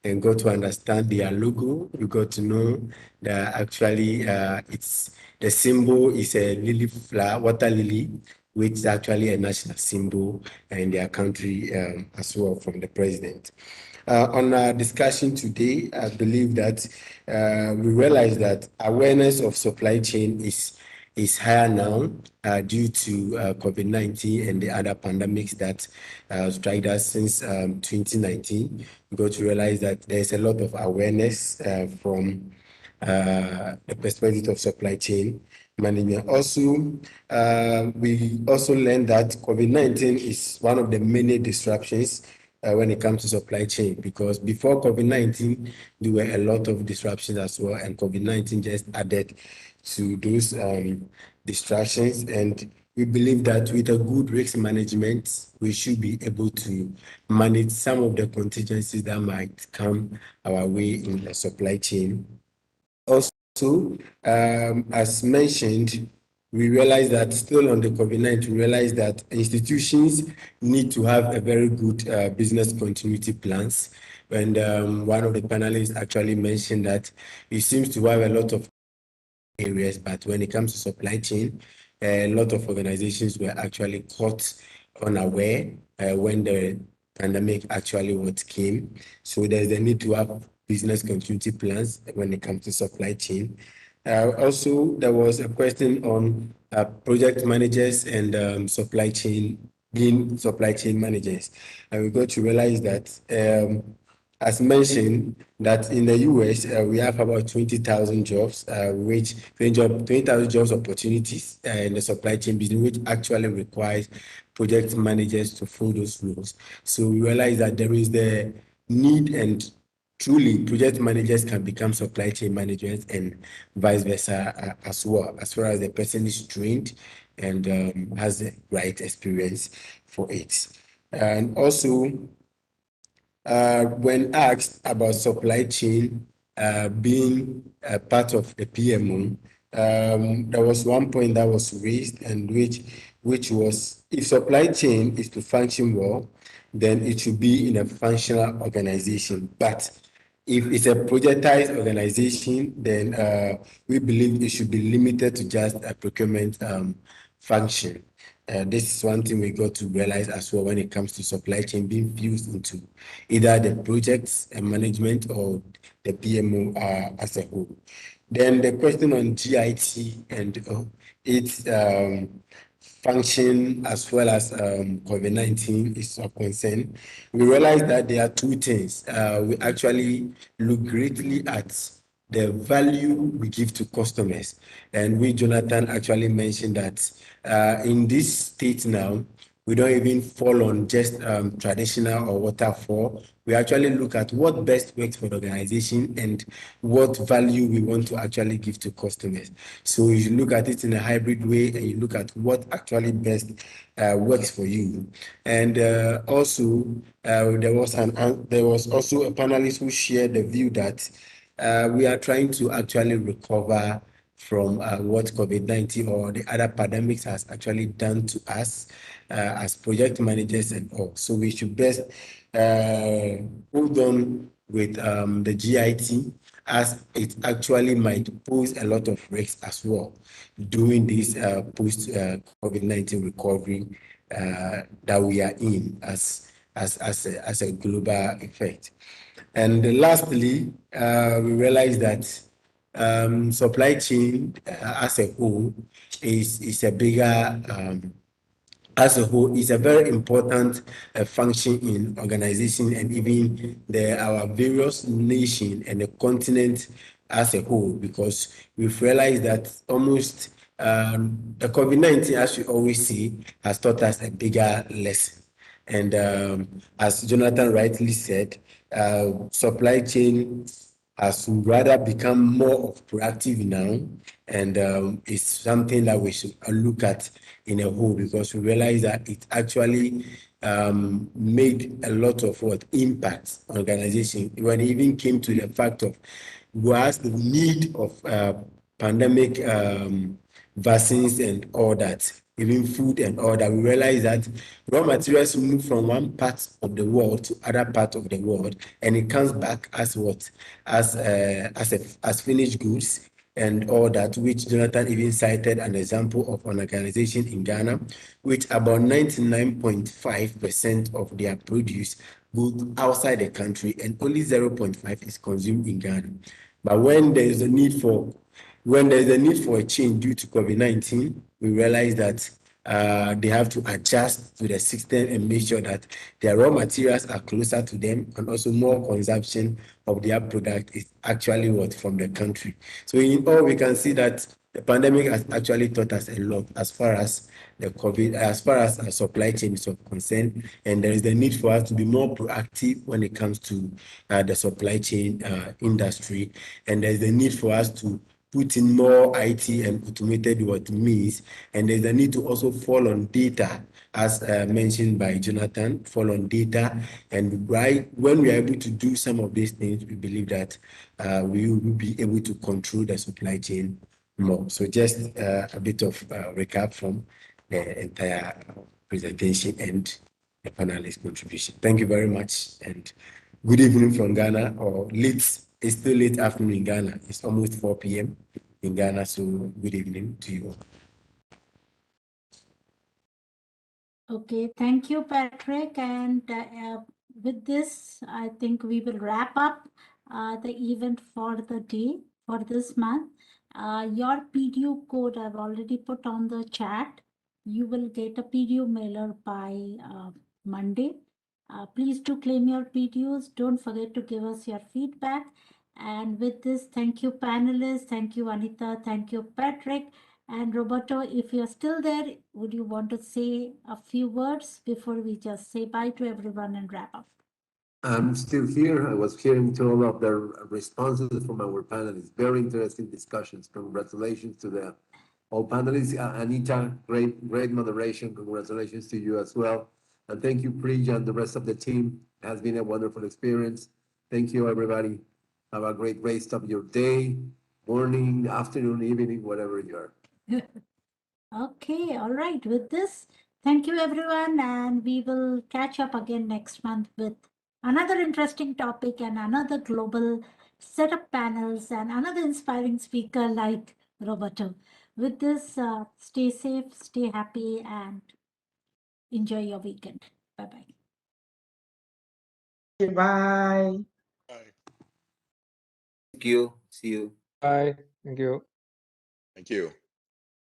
and got to understand their logo. We got to know that actually it's the symbol is a lily flower, water lily, which is actually a national symbol in their country as well from the president. On our discussion today, I believe that we realize that awareness of supply chain is higher now due to COVID-19 and the other pandemics that struck us since 2019. We got to realize that there's a lot of awareness from the perspective of supply chain management. Also, we also learned that COVID-19 is one of the many disruptions when it comes to supply chain, because before COVID-19, there were a lot of disruptions as well, and COVID-19 just added to those distractions. And we believe that with a good risk management, we should be able to manage some of the contingencies that might come our way in the supply chain. Also, as mentioned, we realize that still on the COVID-19, we realize that institutions need to have a very good business continuity plans. And one of the panelists actually mentioned that it seems to have a lot of areas, but when it comes to supply chain, a lot of organizations were actually caught unaware when the pandemic actually what came. So there's a need to have business continuity plans when it comes to supply chain. Also, there was a question on project managers and supply chain, being supply chain managers. And we got to realize that as mentioned, that in the US, we have about 20,000 jobs, which 20,000 jobs opportunities in the supply chain business, which actually requires project managers to fill those roles. So we realize that there is the need, and truly project managers can become supply chain managers and vice versa as well, as far as the person is trained and has the right experience for it. And also, when asked about supply chain being a part of the PMO, there was one point that was raised, and which was, if supply chain is to function well, then it should be in a functional organization. But if it's a projectized organization, then we believe it should be limited to just a procurement function. This is one thing we got to realize as well when it comes to supply chain being fused into either the projects and management or the PMO as a whole. Then the question on GIT and its function as well as COVID-19 is of concern. We realize that there are two things. We actually look greatly at the value we give to customers. And Jonathan actually mentioned that in this state now, we don't even fall on just traditional or waterfall. We actually look at what best works for the organization and what value we want to actually give to customers. So you look at it in a hybrid way, and you look at what actually best works for you. And also, there was also a panelist who shared the view that we are trying to actually recover from what COVID-19 or the other pandemics has actually done to us as project managers and all. So we should best hold on with the GIT, as it actually might pose a lot of risks as well during this post COVID-19 recovery that we are in as a global effect. And lastly, we realize that supply chain as a whole is a bigger as a whole is a very important function in organization, and even our various nation and the continent as a whole, because we've realized that almost the COVID-19, as we always see, has taught us a bigger lesson. And as Jonathan rightly said, supply chain has rather become more of proactive now, and it's something that we should look at in a whole, because we realize that it actually made a lot of impact on organization when it even came to the fact of was the need of pandemic vaccines and all that, even food and all that. We realize that raw materials move from one part of the world to other part of the world, and it comes back as what? As finished goods and all that, which Jonathan even cited an example of an organization in Ghana, which about 99.5% of their produce goes outside the country, and only 0.5 is consumed in Ghana. But when there is a need for a change due to COVID-19, we realize that they have to adjust to the system and make sure that their raw materials are closer to them, and also more consumption of their product is actually from the country. So in all, we can see that the pandemic has actually taught us a lot as far as the COVID, as far as our supply chain is concerned, and there is the need for us to be more proactive when it comes to the supply chain industry, and there is the need for us to put in more IT and automated means, and there's a need to also fall on data, as mentioned by Jonathan, fall on data, and when we are able to do some of these things, we believe that we will be able to control the supply chain more. So just a bit of recap from the entire presentation and the panelist contribution. Thank you very much, and good evening from Ghana, or late. It's still late afternoon in Ghana. It's almost 4 p.m. in Ghana, so good evening to you all. Okay, thank you, Patrick. And with this, I think we will wrap up the event for the day, for this month. Your PDU code I've already put on the chat. You will get a PDU mailer by Monday. Please do claim your PDUs. Don't forget to give us your feedback. And with this, thank you, panelists. Thank you, Anita. Thank you, Patrick. And Roberto, if you're still there, would you want to say a few words before we just say bye to everyone and wrap up? I'm still here. I was hearing to all of the responses from our panelists. Very interesting discussions. Congratulations to all panelists. Anita, great moderation. Congratulations to you as well. And thank you, Prija, and the rest of the team. It has been a wonderful experience. Thank you, everybody. Have a great rest of your day, morning, afternoon, evening, whatever you are. Okay, all right. With this, thank you, everyone. And we will catch up again next month with another interesting topic and another global set of panels and another inspiring speaker like Roberto. With this, stay safe, stay happy, and enjoy your weekend. Bye-bye. Bye. Bye. Thank you. See you. Bye. Thank you. Thank you.